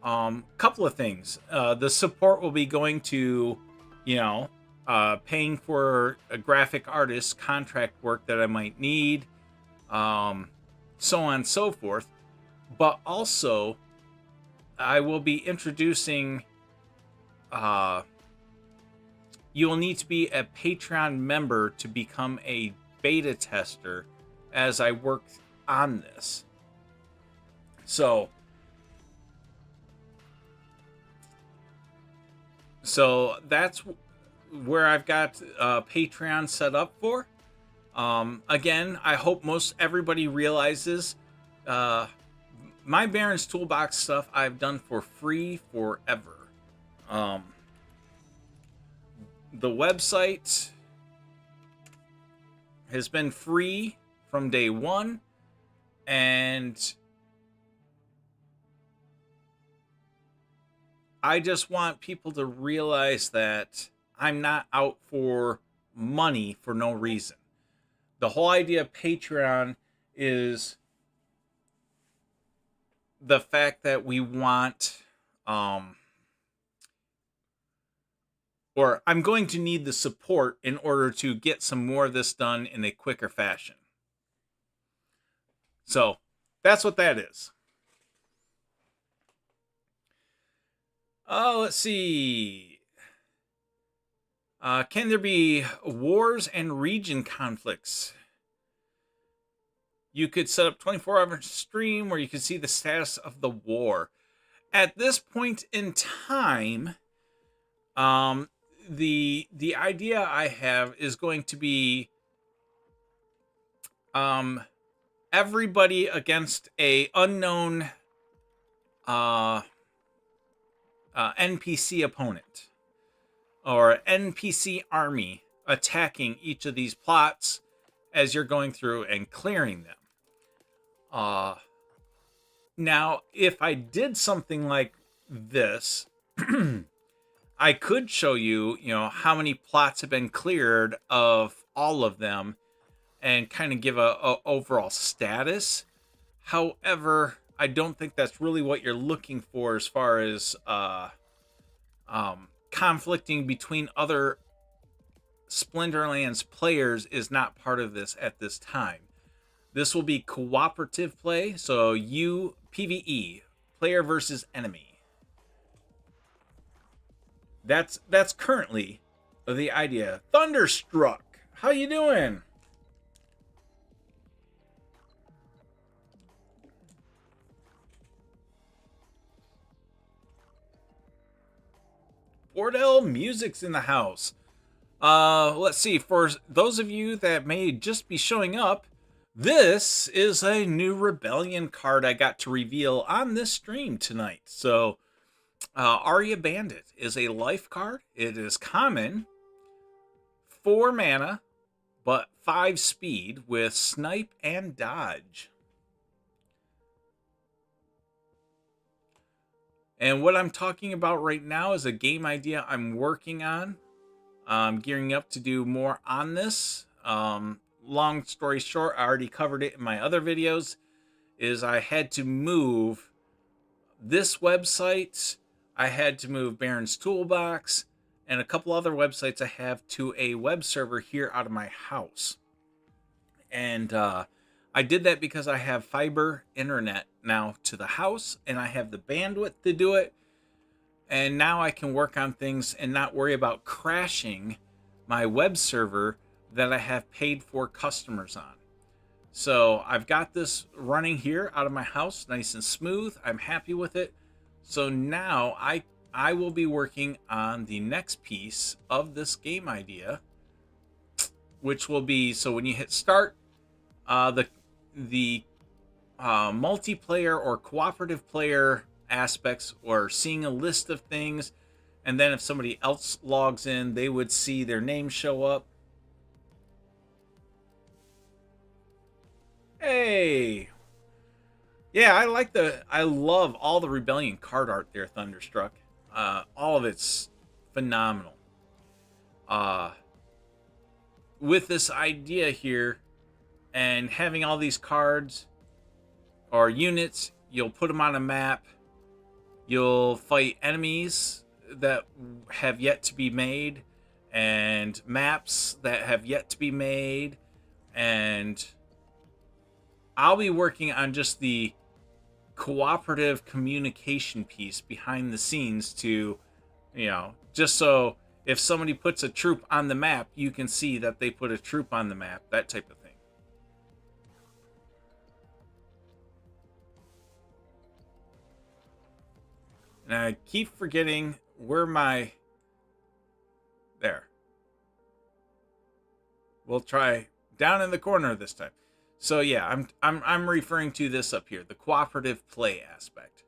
Couple of things. The support will be going to, you know, paying for a graphic artist contract work that I might need, so on and so forth. But also, I will be introducing. You will need to be a Patreon member to become a beta tester as I work on this. So that's where I've got Patreon set up for. Again, I hope most everybody realizes my Barons Toolbox stuff I've done for free forever. The website has been free from day one, and I just want people to realize that I'm not out for money for no reason. The whole idea of Patreon is the fact that we want, or I'm going to need the support in order to get some more of this done in a quicker fashion. So that's what that is. Let's see. Can there be wars and region conflicts? You could set up 24-hour stream where you can see the status of the war. At this point in time, the idea I have is going to be everybody against a unknown NPC opponent or NPC army attacking each of these plots as you're going through and clearing them. Now, if I did something like this, I could show you, how many plots have been cleared of all of them and kind of give a overall status. However, I don't think that's really what you're looking for as far as conflicting between other Splinterlands players is not part of this at this time. This will be cooperative play, so PvE, player versus enemy. That's currently the idea. Thunderstruck, how you doing? Bordell Music's in the house. Let's see. For those of you that may just be showing up, this is a new Rebellion card I got to reveal on this stream tonight. So, Arya Bandit is a life card. It is common, 4 mana, but 5 speed with snipe and dodge. And what I'm talking about right now is a game idea I'm working on. I'm gearing up to do more on this. Long story short, I already covered it in my other videos, is I had to move this website, I had to move Barons Toolbox, and a couple other websites I have to a web server here out of my house. And I did that because I have fiber internet now to the house, and I have the bandwidth to do it. And now I can work on things and not worry about crashing my web server that I have paid for customers on. So I've got this running here out of my house, nice and smooth. I'm happy with it. So now I will be working on the next piece of this game idea, which will be, so when you hit start, the multiplayer or cooperative player aspects, or seeing a list of things, and then if somebody else logs in, they would see their name show up. Hey, yeah, I love all the Rebellion card art there, Thunderstruck. All of it's phenomenal. With this idea here, and having all these cards or units, you'll put them on a map. You'll fight enemies that have yet to be made, and maps that have yet to be made, and I'll be working on just the cooperative communication piece behind the scenes to, just so if somebody puts a troop on the map, you can see that they put a troop on the map, that type of thing. And I keep forgetting where my... There. We'll try down in the corner this time. So yeah, I'm referring to this up here, the cooperative play aspect.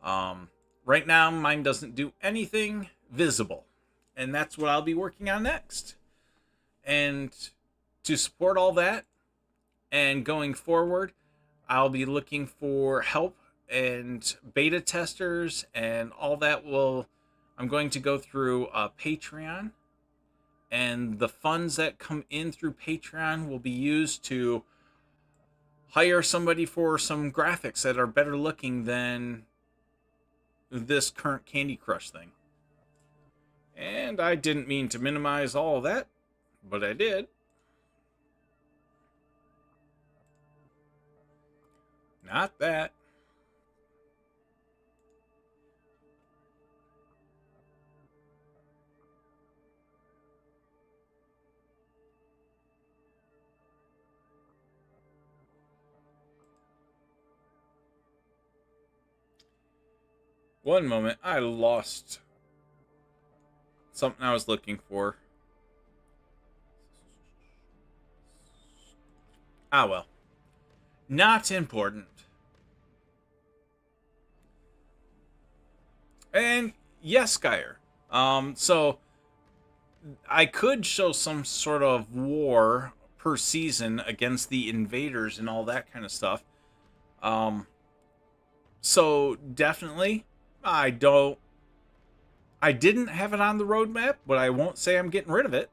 Right now, mine doesn't do anything visible, and that's what I'll be working on next. And to support all that, and going forward, I'll be looking for help and beta testers and all that. I'm going to go through Patreon, and the funds that come in through Patreon will be used to hire somebody for some graphics that are better looking than this current Candy Crush thing. And I didn't mean to minimize all of that, but I did. Not that. One moment, I lost something I was looking for. Ah, well. Not important. And yes, Skyer. So I could show some sort of war per season against the invaders and all that kind of stuff. So definitely, I didn't have it on the roadmap, but I won't say I'm getting rid of it.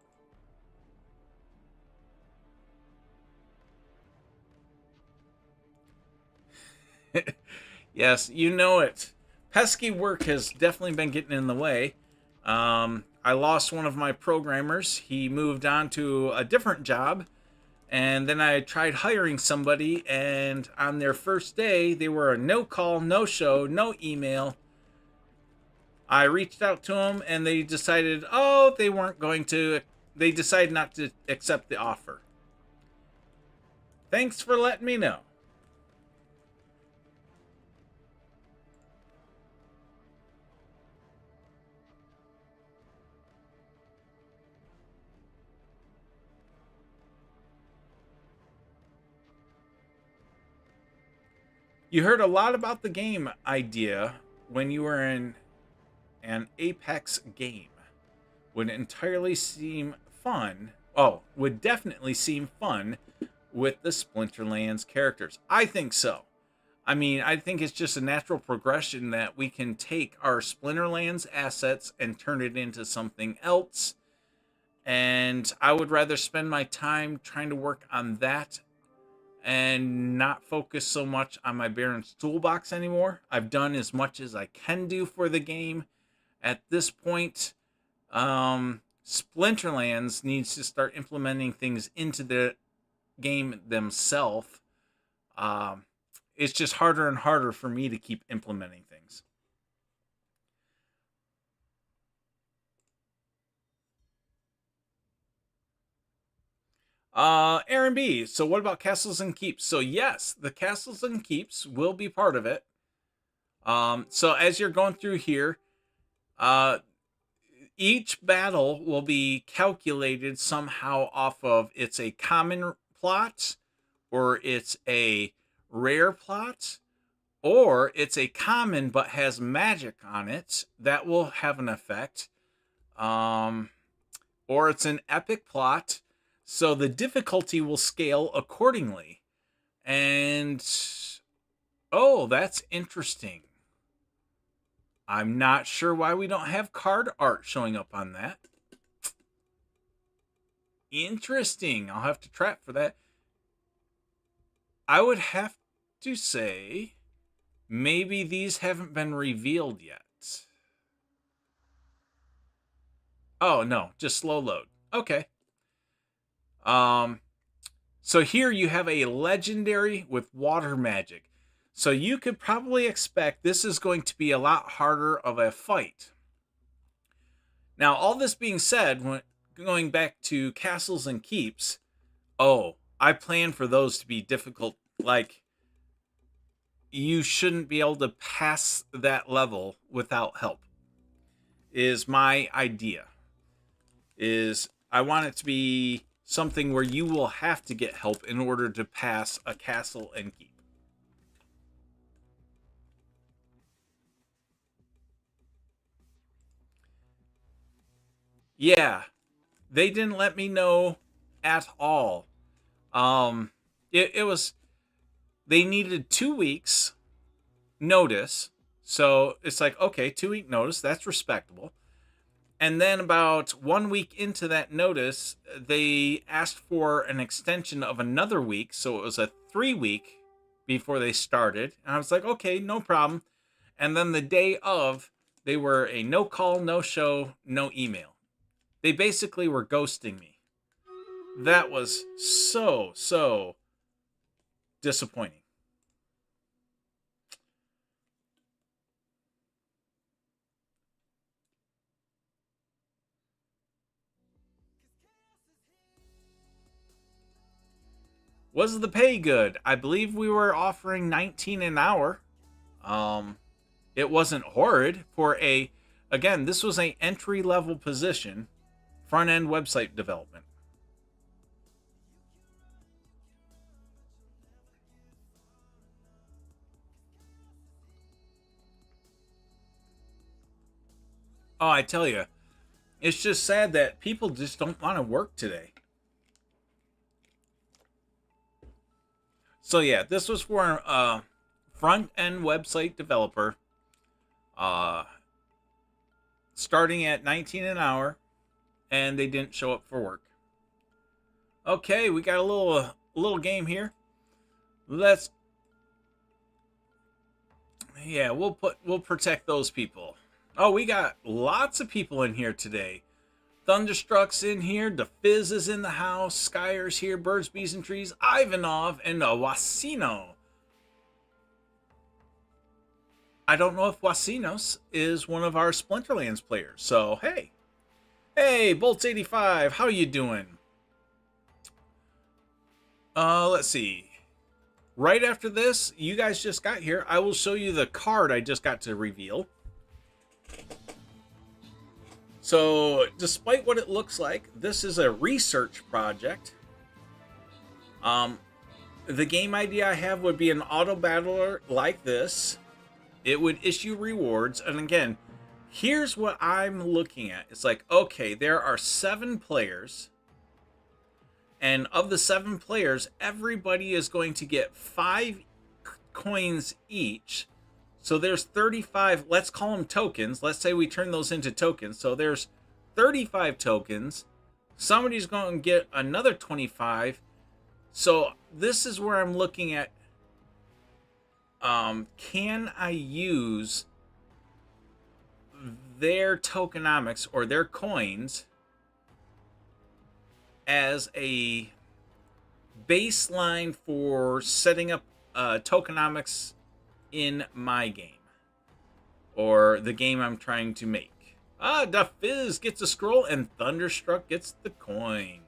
Yes, you know it. Pesky work has definitely been getting in the way. I lost one of my programmers. He moved on to a different job. And then I tried hiring somebody, and on their first day, they were a no call, no show, no email. I reached out to them, and they decided, they decided not to accept the offer. Thanks for letting me know. You heard a lot about the game idea when you were in an Apex game. Would entirely seem fun. Oh, would definitely seem fun with the Splinterlands characters. I think so. I mean, I think it's just a natural progression that we can take our Splinterlands assets and turn it into something else. And I would rather spend my time trying to work on that and not focus so much on my Barons Toolbox anymore. I've done as much as I can do for the game. At this point, Splinterlands needs to start implementing things into the game themselves. It's just harder and harder for me to keep implementing things. Aaron B. So what about castles and keeps? So yes, the castles and keeps will be part of it. So as you're going through here, each battle will be calculated somehow off of it's a common plot, or it's a rare plot, or it's a common but has magic on it that will have an effect. Or it's an epic plot. So the difficulty will scale accordingly. And, oh, that's interesting. I'm not sure why we don't have card art showing up on that. Interesting. I'll have to trap for that. I would have to say maybe these haven't been revealed yet. Oh, no, just slow load. Okay. So here you have a legendary with water magic. So you could probably expect this is going to be a lot harder of a fight. Now, all this being said, when going back to castles and keeps, oh, I plan for those to be difficult. Like, you shouldn't be able to pass that level without help. Is my idea. Is I want it to be something where you will have to get help in order to pass a castle and keep. Yeah, they didn't let me know at all. It was, they needed 2 weeks notice. So it's like, okay, 2 week notice, that's respectable. And then about 1 week into that notice, they asked for an extension of another week. So it was a 3 week before they started. And I was like, okay, no problem. And then the day of, they were a no call, no show, no email. They basically were ghosting me. That was so disappointing. Was the pay good? I believe we were offering 19 an hour. It wasn't horrid for a, again, this was an entry level position, front end website development. Oh, I tell you, it's just sad that people just don't want to work today. So yeah, this was for a front end website developer, uh, starting at 19 an hour, and they didn't show up for work. Okay, we got a little game here. Let's, yeah, we'll protect those people. Oh, we got lots of people in here today. Thunderstruck's in here, the Fizz is in the house, Skyer's here, Birds, Bees, and Trees, Ivanov, and Wasino. I don't know if Wasinos is one of our Splinterlands players, so hey. Hey, Bolts85, how you doing? Let's see. Right after this, you guys just got here, I will show you the card I just got to reveal. So, despite what it looks like, this is a research project. The game idea I have would be an auto battler like this. It would issue rewards. And again, here's what I'm looking at. It's like, okay, there are 7 players. And of the 7 players, everybody is going to get 5 coins each. So there's 35, let's call them tokens. Let's say we turn those into tokens. So there's 35 tokens. Somebody's going to get another 25. So this is where I'm looking at, can I use their tokenomics or their coins as a baseline for setting up tokenomics in my game or the game I'm trying to make. The Fizz gets a scroll and Thunderstruck gets the coin.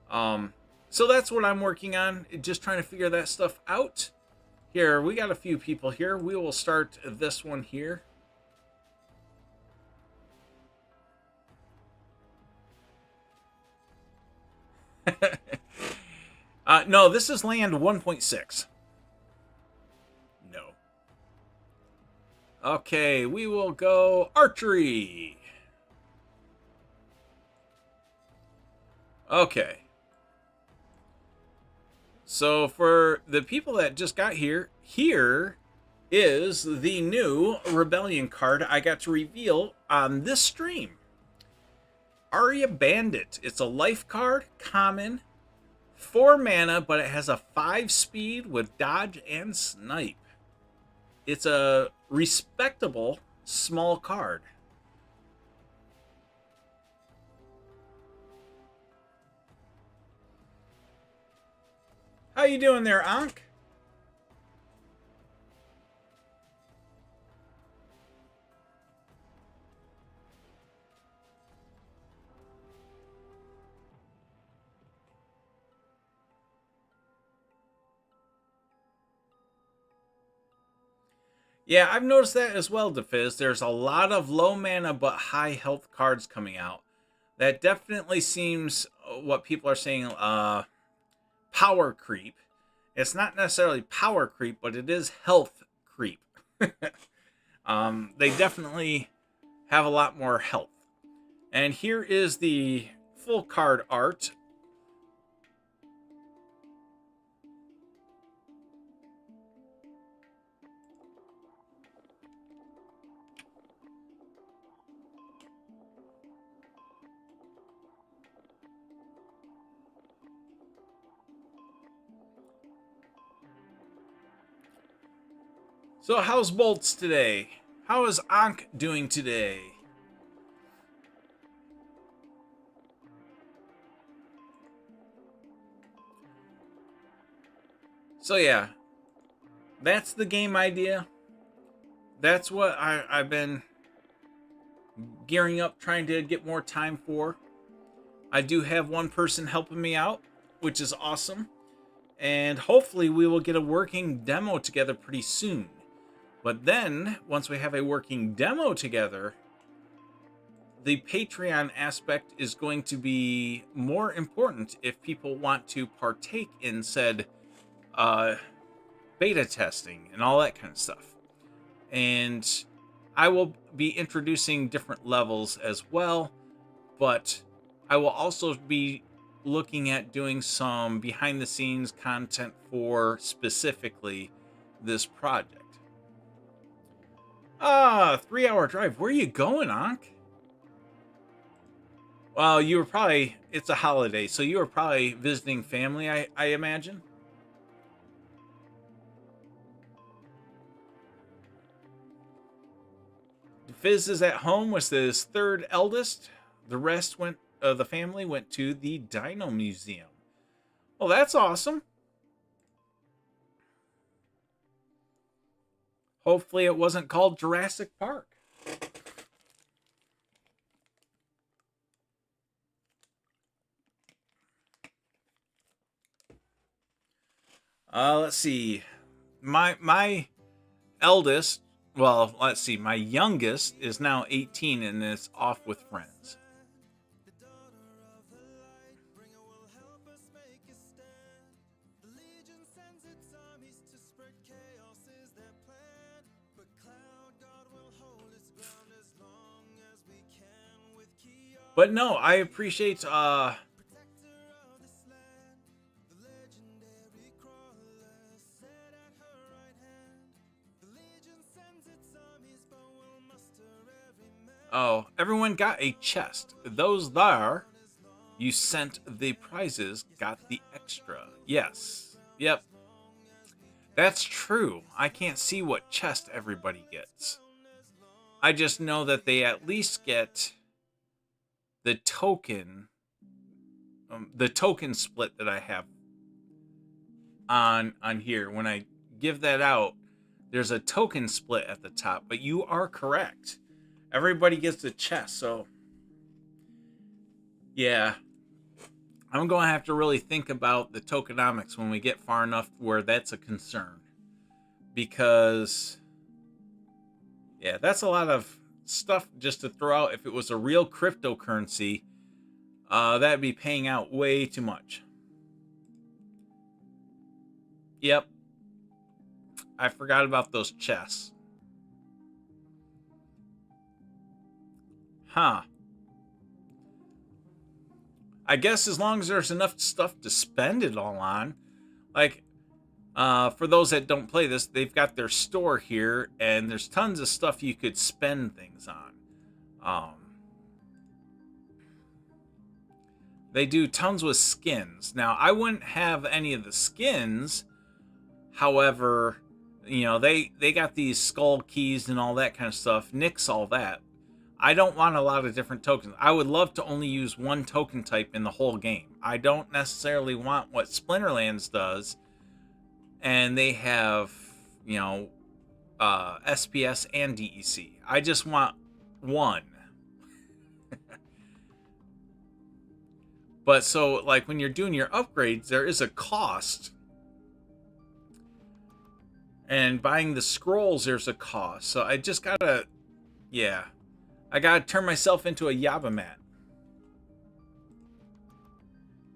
So that's what I'm working on, just trying to figure that stuff out. Here, we got a few people here. We will start this one here. No, this is land 1.6. No. Okay, we will go archery. Okay. So for the people that just got here, here is the new Rebellion card I got to reveal on this stream. Arya Bandit. It's a life card, common, 4 mana, but it has a 5 speed with dodge and snipe. It's a respectable small card. How you doing there, Ankh? Yeah, I've noticed that as well, DeFizz. There's a lot of low mana but high health cards coming out. That definitely seems what people are saying, power creep. It's not necessarily power creep, but it is health creep. They definitely have a lot more health. And here is the full card art. So how's Bolts today? How is Ankh doing today? So yeah, that's the game idea. That's what I've been gearing up, trying to get more time for. I do have one person helping me out, which is awesome. And hopefully we will get a working demo together pretty soon. But then, once we have a working demo together, the Patreon aspect is going to be more important if people want to partake in said beta testing and all that kind of stuff. And I will be introducing different levels as well, but I will also be looking at doing some behind the scenes content for specifically this project. 3-hour drive. Where are you going, Ankh? Well, you were probably, it's a holiday, so you were probably visiting family, I imagine. Fizz is at home with his third eldest. The rest went, the family went to the Dino Museum. Well, that's awesome. Hopefully it wasn't called Jurassic Park. Let's see. My eldest, well, let's see. My youngest is now 18 and is off with friends. But no, I appreciate oh, everyone got a chest. Those there you sent the prizes got the extra. Yes. Yep. That's true. I can't see what chest everybody gets. I just know that they at least get the token split that I have on here. When I give that out, there's a token split at the top, but you are correct. Everybody gets a chest, so yeah. I'm going to have to really think about the tokenomics when we get far enough where that's a concern. Because yeah, that's a lot of stuff just to throw out. If it was a real cryptocurrency, that'd be paying out way too much. Yep. I forgot about those chests. Huh. I guess as long as there's enough stuff to spend it all on. Like, for those that don't play this, they've got their store here, and there's tons of stuff you could spend things on. They do tons with skins. Now, I wouldn't have any of the skins. However, you know, they got these skull keys and all that kind of stuff. Nix all that. I don't want a lot of different tokens. I would love to only use one token type in the whole game. I don't necessarily want what Splinterlands does, and they have, you know, SPS and DEC. I just want one. But so, like, when you're doing your upgrades, there is a cost. And buying the scrolls, there's a cost. So I just gotta, yeah. I gotta turn myself into a Yaba mat.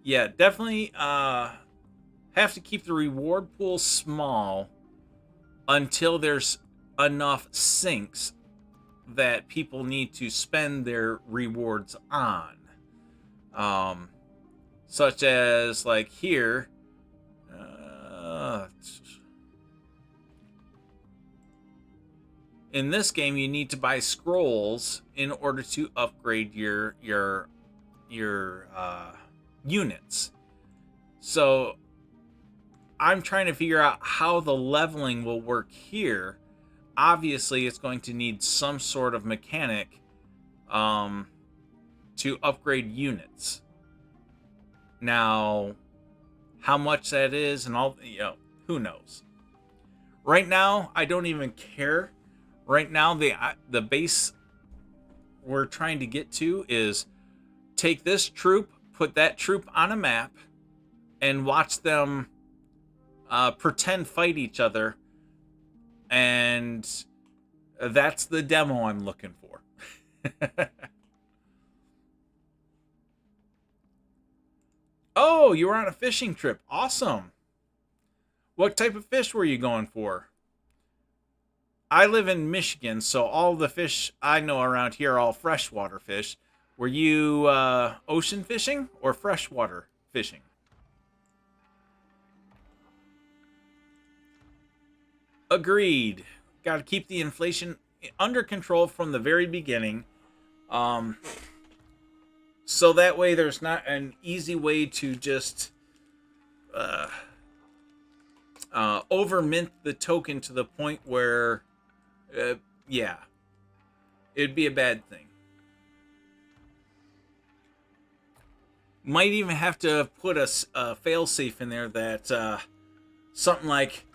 Yeah, definitely have to keep the reward pool small until there's enough sinks that people need to spend their rewards on. Such as, like, here. In this game, you need to buy scrolls in order to upgrade your units. So I'm trying to figure out how the leveling will work here. Obviously, it's going to need some sort of mechanic to upgrade units. Now, how much that is and all, you know, who knows? Right now, I don't even care. Right now, the base we're trying to get to is take this troop, put that troop on a map, and watch them pretend fight each other. And that's the demo I'm looking for. Oh, you were on a fishing trip. Awesome. What type of fish were you going for? I live in Michigan, so all the fish I know around here are all freshwater fish. Were you ocean fishing or freshwater fishing? Agreed. Got to keep the inflation under control from the very beginning. So that way there's not an easy way to just over-mint the token to the point where, yeah, it'd be a bad thing. Might even have to put a failsafe in there that something like,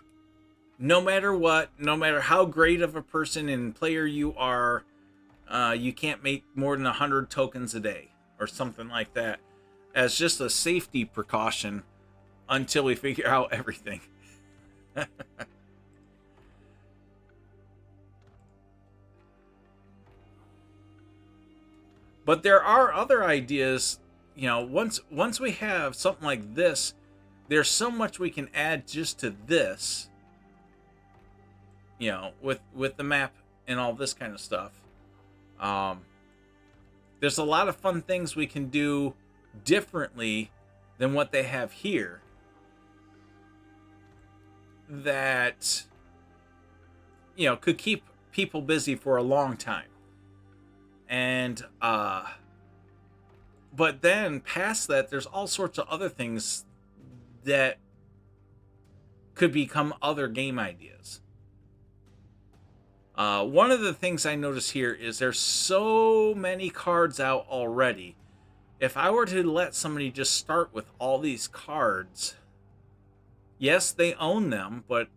no matter what, no matter how great of a person and player you are, you can't make more than 100 tokens a day or something like that, as just a safety precaution until we figure out everything. But there are other ideas, you know, once we have something like this, there's so much we can add just to this, you know, with the map and all this kind of stuff. There's a lot of fun things we can do differently than what they have here that, you know, could keep people busy for a long time. And but then past that, there's all sorts of other things that could become other game ideas. One of the things I notice here is there's so many cards out already. If I were to let somebody just start with all these cards, yes, they own them, but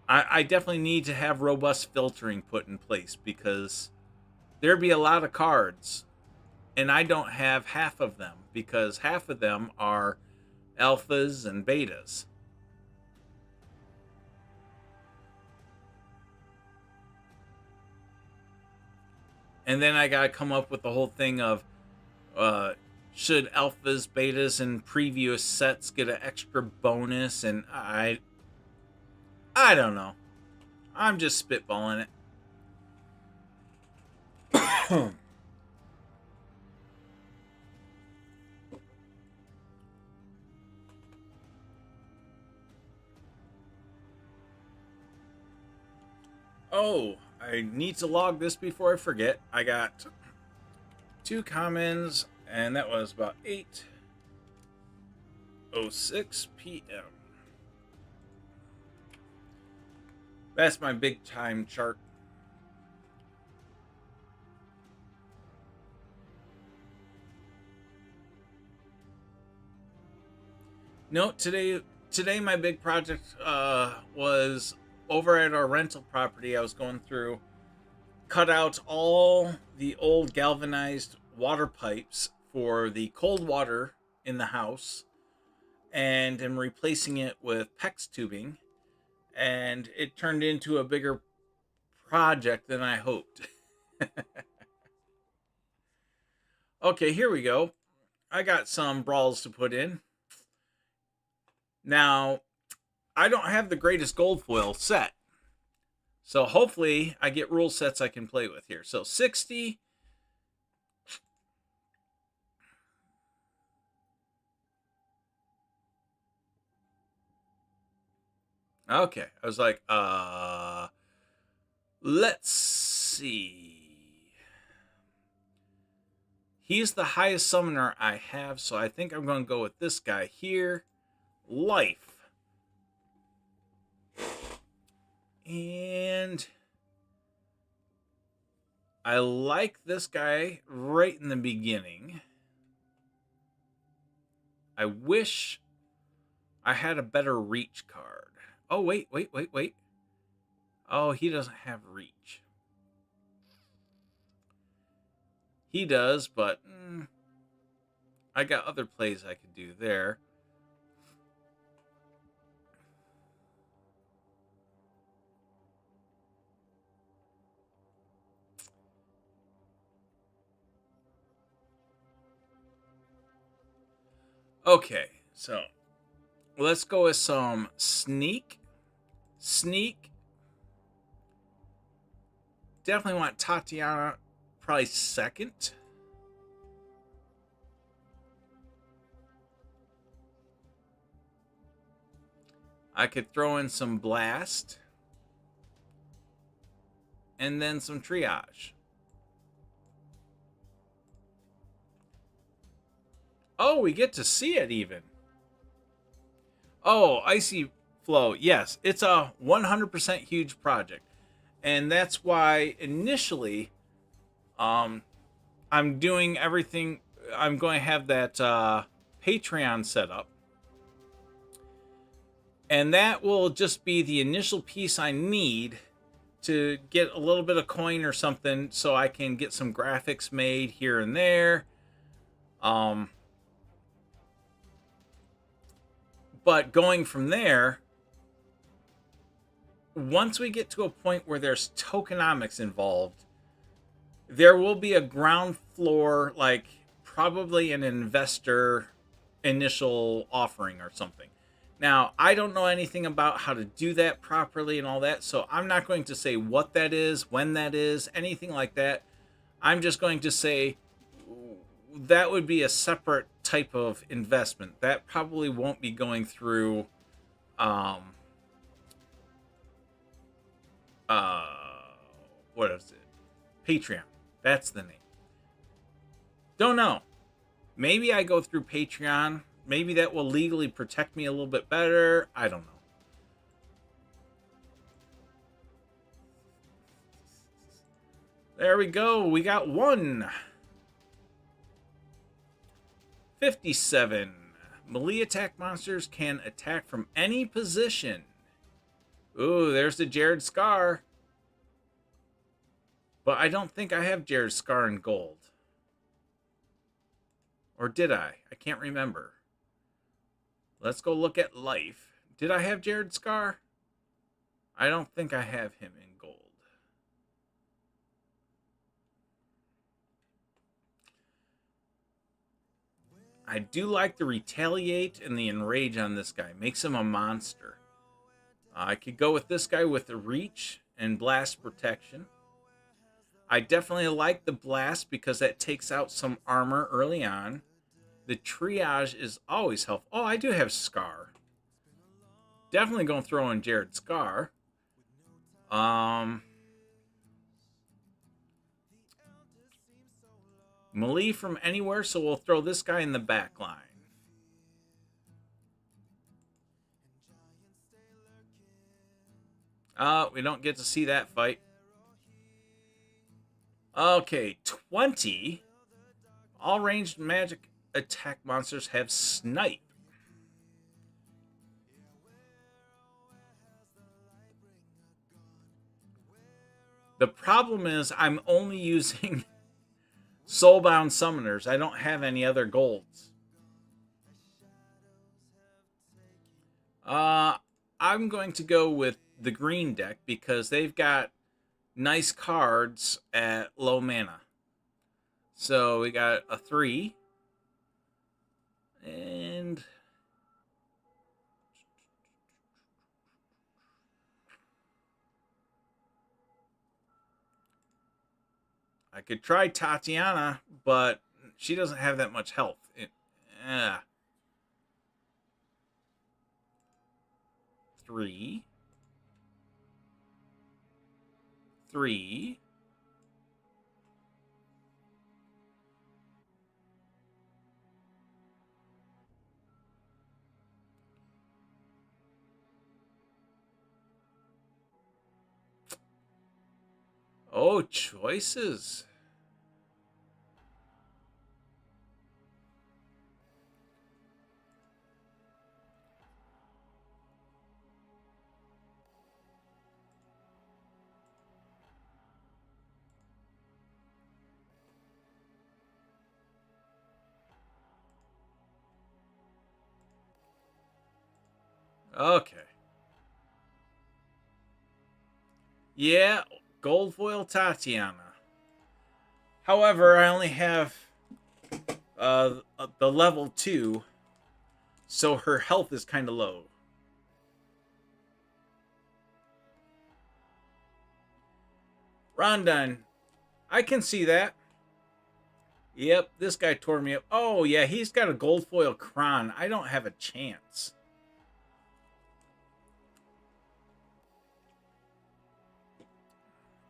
I definitely need to have robust filtering put in place because there'd be a lot of cards, and I don't have half of them because half of them are alphas and betas. And then I gotta come up with the whole thing of should alphas, betas, and previous sets get an extra bonus? And I don't know. I'm just spitballing it. Oh, I need to log this before I forget. I got 2 commons, and that was about 8:06 p.m. That's my big time chart. No, today my big project was over at our rental property. I was going through, cut out all the old galvanized water pipes for the cold water in the house, and am replacing it with PEX tubing, and it turned into a bigger project than I hoped. Okay, here we go. I got some brawls to put in. Now, I don't have the greatest gold foil set, so hopefully I get rule sets I can play with here. So 60. Okay, I was like, let's see. He's the highest summoner I have, so I think I'm going to go with this guy here. Life. And I like this guy right in the beginning. I wish I had a better reach card. Oh, wait. Oh, he doesn't have reach. He does, but I got other plays I could do there. Okay, so let's go with some sneak. Definitely want Tatiana probably second. I could throw in some blast. And then some triage. Oh, we get to see it even. Oh, Icy Flow. Yes, it's a 100% huge project. And that's why initially I'm doing everything. I'm going to have that Patron set up. And that will just be the initial piece I need to get a little bit of coin or something so I can get some graphics made here and there. But going from there, once we get to a point where there's tokenomics involved, there will be a ground floor, like probably an investor initial offering or something. Now, I don't know anything about how to do that properly and all that, so I'm not going to say what that is, when that is, anything like that. I'm just going to say that would be a separate type of investment. That probably won't be going through what is it? Patreon. That's the name. Don't know. Maybe I go through Patreon. Maybe that will legally protect me a little bit better. I don't know. There we go. We got one. 57. Melee attack monsters can attack from any position. Ooh, there's the Jared Scar. But I don't think I have Jared Scar in gold. Or did I? I can't remember. Let's go look at life. Did I have Jared Scar? I don't think I have him in gold. I do like the retaliate and the enrage on this guy. Makes him a monster. I could go with this guy with the reach and blast protection. I definitely like the blast because that takes out some armor early on. The triage is always helpful. Oh, I do have Scar. Definitely going to throw in Jared Scar. Melee from anywhere, so we'll throw this guy in the back line. We don't get to see that fight. Okay, 20. All ranged magic attack monsters have snipe. The problem is I'm only using soulbound summoners. I don't have any other golds. I'm going to go with the green deck because they've got nice cards at low mana. So we got a 3. And I could try Tatiana, but she doesn't have that much health. 3. 3. Oh, choices. Okay. Yeah, gold foil Tatiana. However, I only have the level 2, so her health is kind of low. Rondon, I can see that. Yep, this guy tore me up. Oh, yeah, he's got a gold foil Kron. I don't have a chance.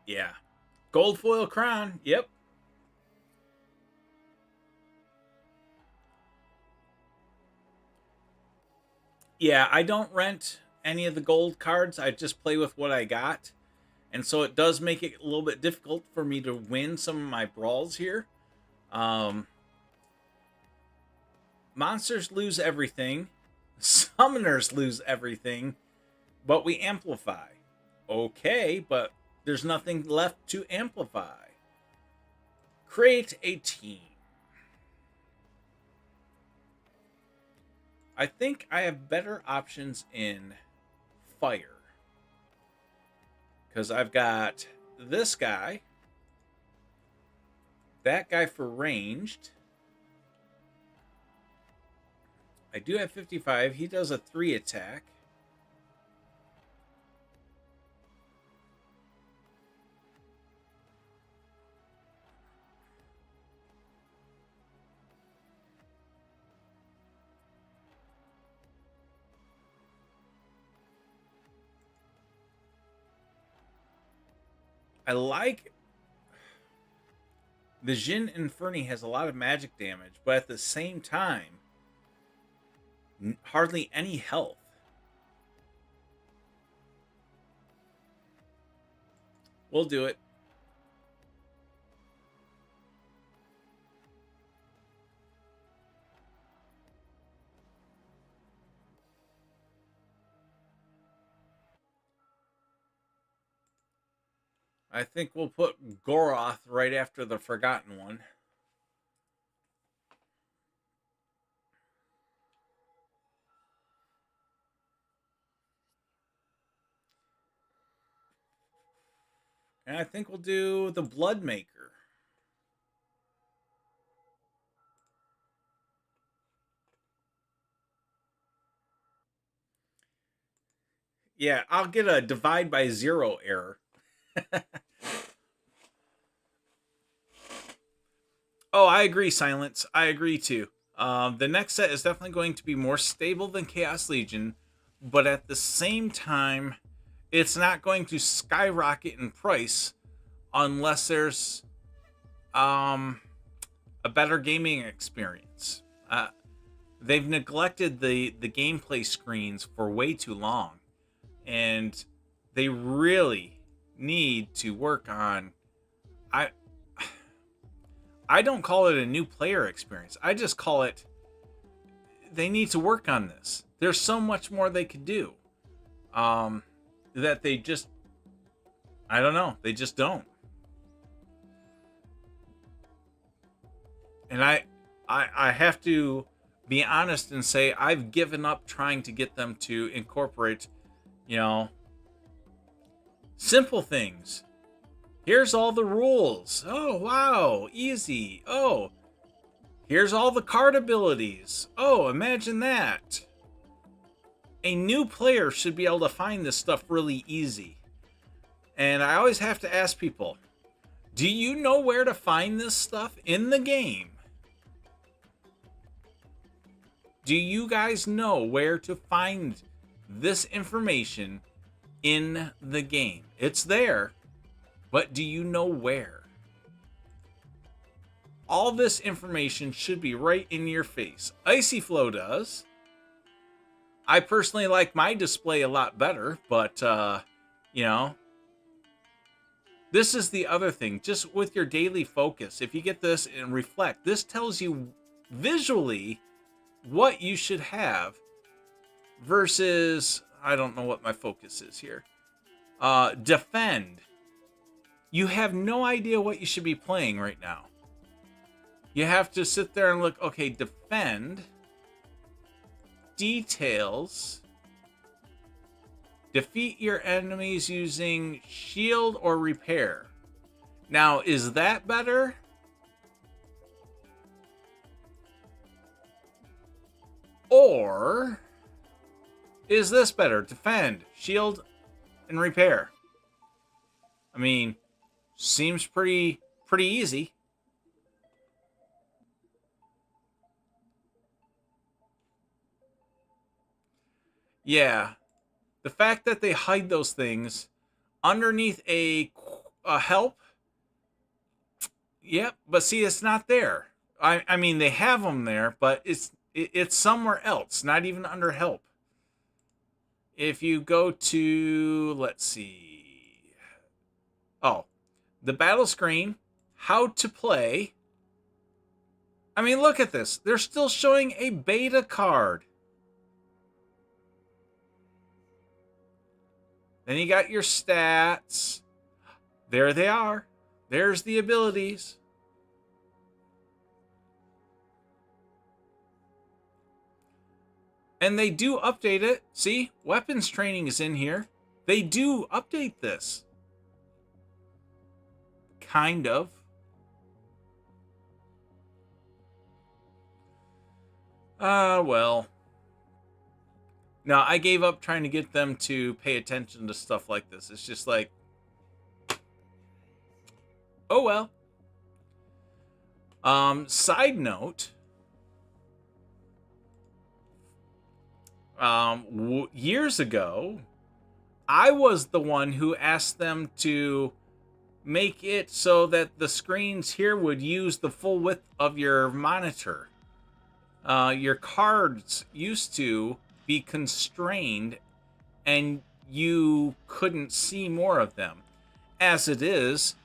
Yeah. Gold foil Kron. Yep. Yeah, I don't rent any of the gold cards. I just play with what I got. And so it does make it a little bit difficult for me to win some of my brawls here. Monsters lose everything. Summoners lose everything. But we amplify. Okay, but there's nothing left to amplify. Create a team. I think I have better options in fire. Because I've got this guy. That guy for ranged. I do have 55. He does a 3 attack. I like the Jin Inferni has a lot of magic damage, but at the same time, hardly any health. We'll do it. I think we'll put Goroth right after the Forgotten One. And I think we'll do the Bloodmaker. Yeah, I'll get a divide by 0 error. Oh, I agree, Silence. I agree too. The next set is definitely going to be more stable than Chaos Legion, but at the same time, it's not going to skyrocket in price unless there's a a better gaming experience. They've neglected the gameplay screens for way too long, and they really need to work on. I don't call it a new player experience. I just call it, they need to work on this. There's so much more they could do. That they just, I don't know, they just don't. And I have to be honest and say I've given up trying to get them to incorporate, simple things. Here's all the rules. Oh, wow, easy. Oh, here's all the card abilities. Oh, imagine that. A new player should be able to find this stuff really easy. And I always have to ask people, do you know where to find this stuff in the game? Do you guys know where to find this information in the game? It's there, but do you know where? All this information should be right in your face. Icy Flow does. I personally like my display a lot better, but, this is the other thing. Just with your daily focus, if you get this and reflect, this tells you visually what you should have versus, I don't know what my focus is here. Defend. You have no idea what you should be playing right now. You have to sit there and look, okay, defend, details, defeat your enemies using shield or repair. Now, is that better? Or is this better? Defend, shield, and repair. I mean, seems pretty easy. Yeah. The fact that they hide those things underneath a help. Yep, but see, it's not there. I mean, they have them there, but it's somewhere else, not even under help. If you go to, let's see. Oh, the battle screen, how to play. I mean, look at this. They're still showing a beta card. Then you got your stats. There they are. There's the abilities. And they do update it. See, weapons training is in here. They do update this. Kind of. Well. No, I gave up trying to get them to pay attention to stuff like this. It's just like, oh well. Side note. Years ago, I was the one who asked them to make it so that the screens here would use the full width of your monitor. Your cards used to be constrained and you couldn't see more of them. As it is,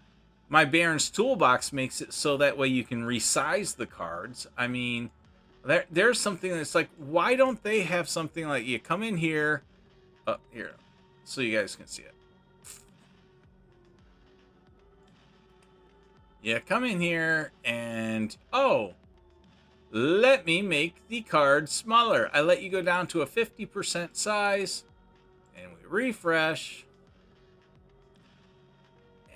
my Barons Toolbox makes it so that way you can resize the cards. I mean, there's something that's like, why don't they have something like, you come in here, here, so you guys can see it. Yeah, come in here and, oh, let me make the card smaller. I let you go down to a 50% size, and we refresh.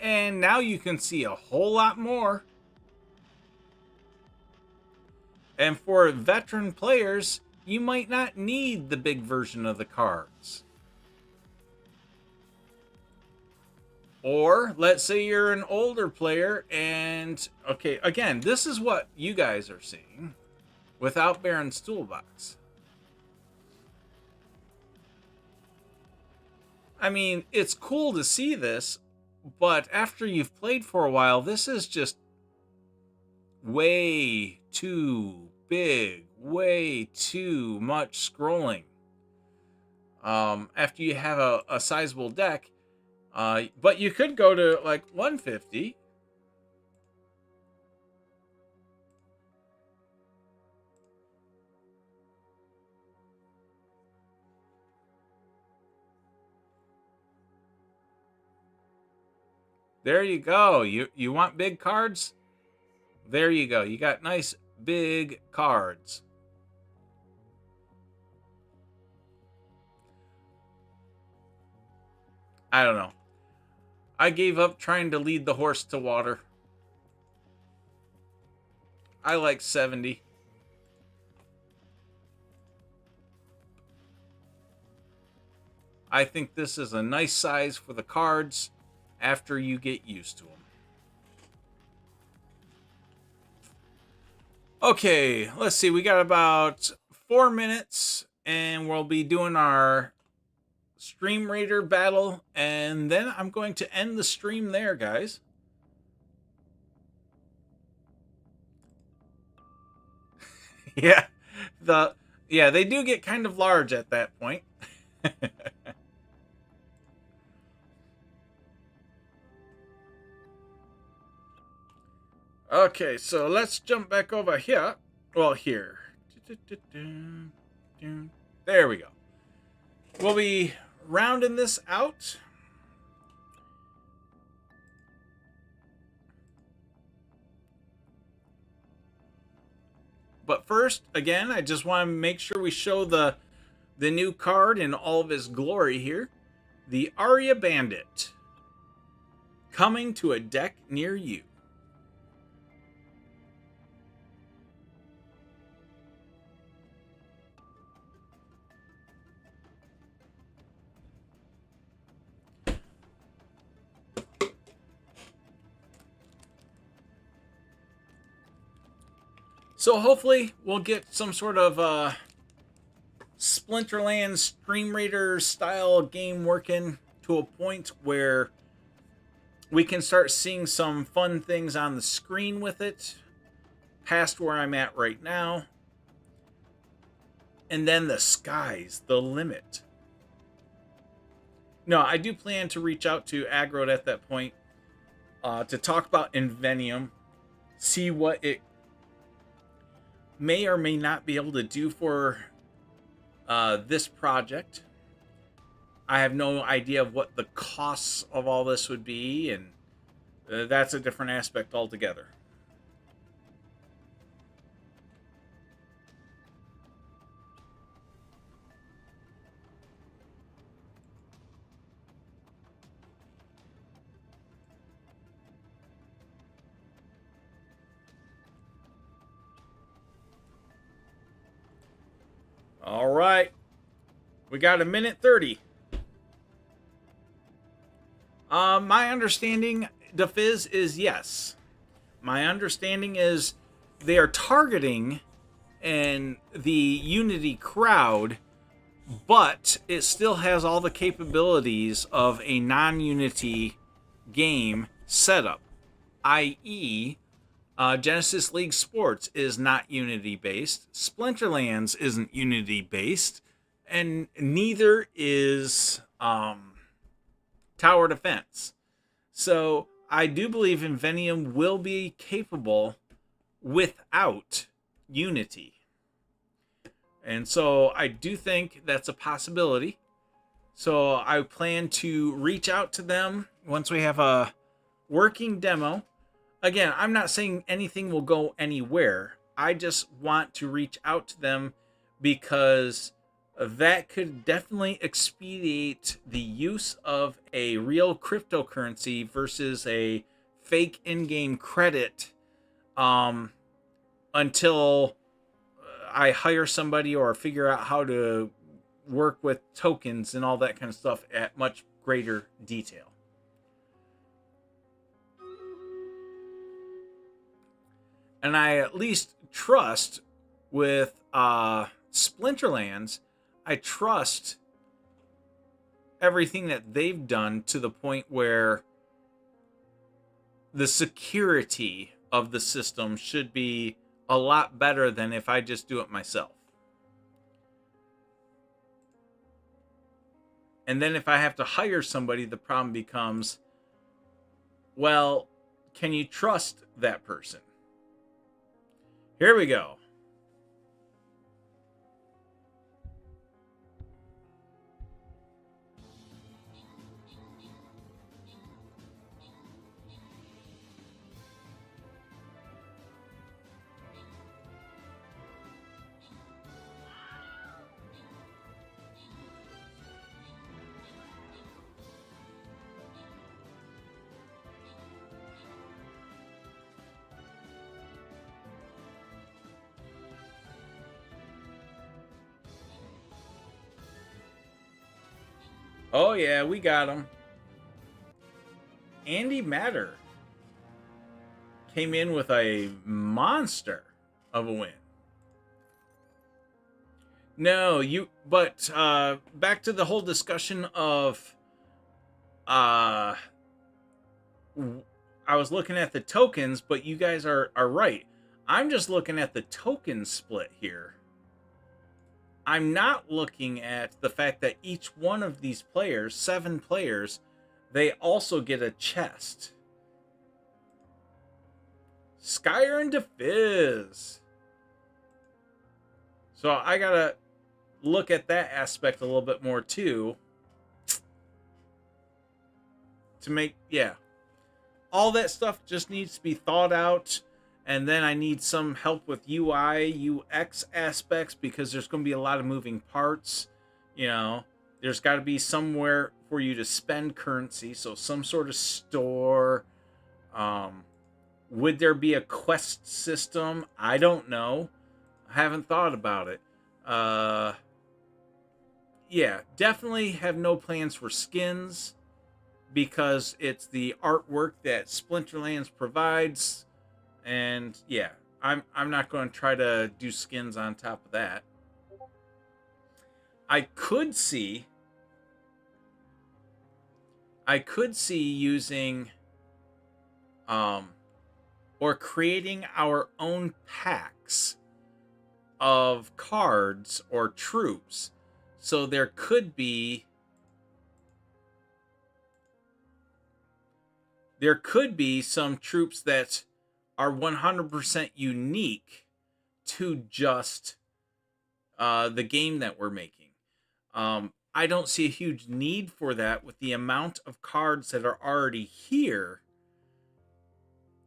And now you can see a whole lot more. And for veteran players, you might not need the big version of the cards. Or let's say you're an older player and, okay, again, this is what you guys are seeing without Barons Toolbox. I mean, it's cool to see this, but after you've played for a while, this is just way too big, way too much scrolling. After you have a sizable deck, but you could go to like 150. There you go. You want big cards? There you go. You got nice big cards. I don't know. I gave up trying to lead the horse to water. I like 70. I think this is a nice size for the cards after you get used to them. Okay, let's see. We got about 4 minutes, and we'll be doing our Stream Raider battle, and then I'm going to end the stream there, guys. Yeah, they do get kind of large at that point. Okay, so let's jump back over here. Well, here. There we go. We'll be rounding this out. But first, again, I just want to make sure we show the new card in all of its glory here. The Aria Bandit. Coming to a deck near you. So hopefully we'll get some sort of Splinterlands Stream Raider style game working to a point where we can start seeing some fun things on the screen with it, past where I'm at right now. And then the sky's the limit. No, I do plan to reach out to Aggroed at that point to talk about Invenium, see what it may or may not be able to do for this project. I have no idea of what the costs of all this would be, and that's a different aspect altogether. All right. We got a minute 30. My understanding, DeFizz, is yes. My understanding is they are targeting the Unity crowd, but it still has all the capabilities of a non-Unity game setup, i.e., Genesis League Sports is not Unity-based. Splinterlands isn't Unity-based. And neither is Tower Defense. So I do believe Invenium will be capable without Unity. And so I do think that's a possibility. So I plan to reach out to them once we have a working demo. Again, I'm not saying anything will go anywhere. I just want to reach out to them because that could definitely expedite the use of a real cryptocurrency versus a fake in-game credit until I hire somebody or figure out how to work with tokens and all that kind of stuff at much greater detail. And I at least trust with Splinterlands, I trust everything that they've done to the point where the security of the system should be a lot better than if I just do it myself. And then if I have to hire somebody, the problem becomes, well, can you trust that person? Here we go. Oh yeah, we got him. Andy Matter came in with a monster of a win. No, but back to the whole discussion of I was looking at the tokens, but you guys are right. I'm just looking at the token split here. I'm not looking at the fact that each one of these players, 7 players, they also get a chest. Skyer and DeFizz. So I gotta look at that aspect a little bit more too. To make, yeah. All that stuff just needs to be thought out. And then I need some help with UI, UX aspects, because there's going to be a lot of moving parts. You know, there's got to be somewhere for you to spend currency. So some sort of store. Would there be a quest system? I don't know. I haven't thought about it. Yeah, definitely have no plans for skins, because it's the artwork that Splinterlands provides. And yeah, I'm not going to try to do skins on top of that. I could see using or creating our own packs of cards or troops. So there could be some troops that are 100% unique to just the game that we're making. I don't see a huge need for that with the amount of cards that are already here.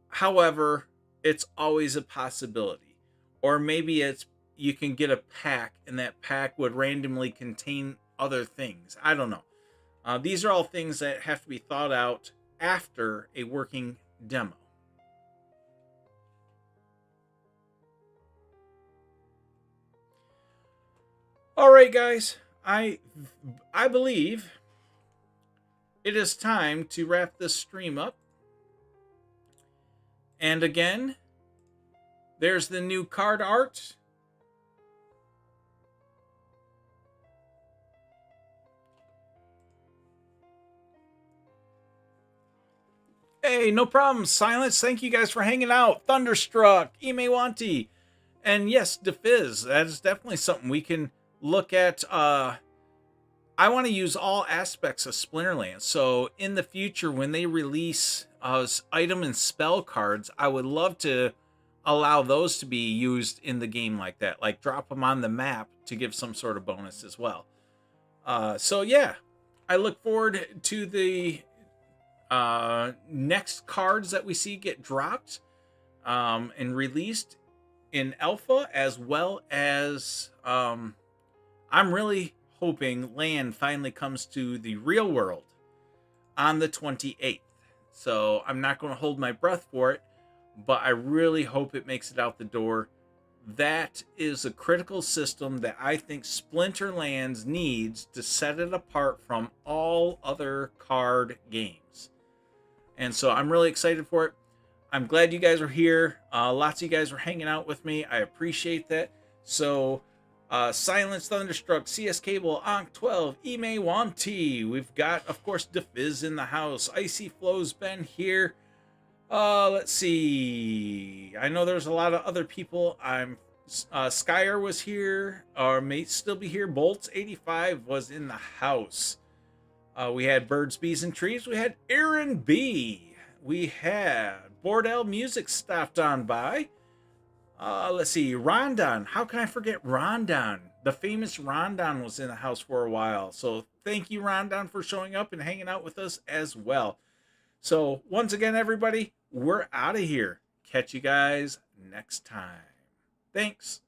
However, it's always a possibility. Or maybe you can get a pack, and that pack would randomly contain other things. I don't know. These are all things that have to be thought out after a working demo. All right, guys, I believe it is time to wrap this stream up. And again, there's the new card art. Hey, no problem. Silence. Thank you guys for hanging out. Thunderstruck, Imewanti, and yes, DeFizz. That is definitely something we can look at. I want to use all aspects of Splinterlands. So in the future, when they release item and spell cards, I would love to allow those to be used in the game like that. Like drop them on the map to give some sort of bonus as well. So yeah, I look forward to the next cards that we see get dropped and released in alpha, as well as I'm really hoping land finally comes to the real world on the 28th. So I'm not going to hold my breath for it, but I really hope it makes it out the door. That is a critical system that I think Splinterlands needs to set it apart from all other card games. And so I'm really excited for it. I'm glad you guys are here. Lots of you guys are hanging out with me. I appreciate that. So Silence, Thunderstruck, CS Cable, Ankh 12, Ime Wanti. We've got, of course, DeFizz in the house. Icy Flow's been here. Let's see. I know there's a lot of other people. Skyer was here, or may still be here. Bolts85 was in the house. We had Birds, Bees, and Trees. We had Aaron B. We had Bordell Music stopped on by. Let's see. Rondon. How can I forget Rondon? The famous Rondon was in the house for a while. So thank you, Rondon, for showing up and hanging out with us as well. So once again, everybody, we're out of here. Catch you guys next time. Thanks.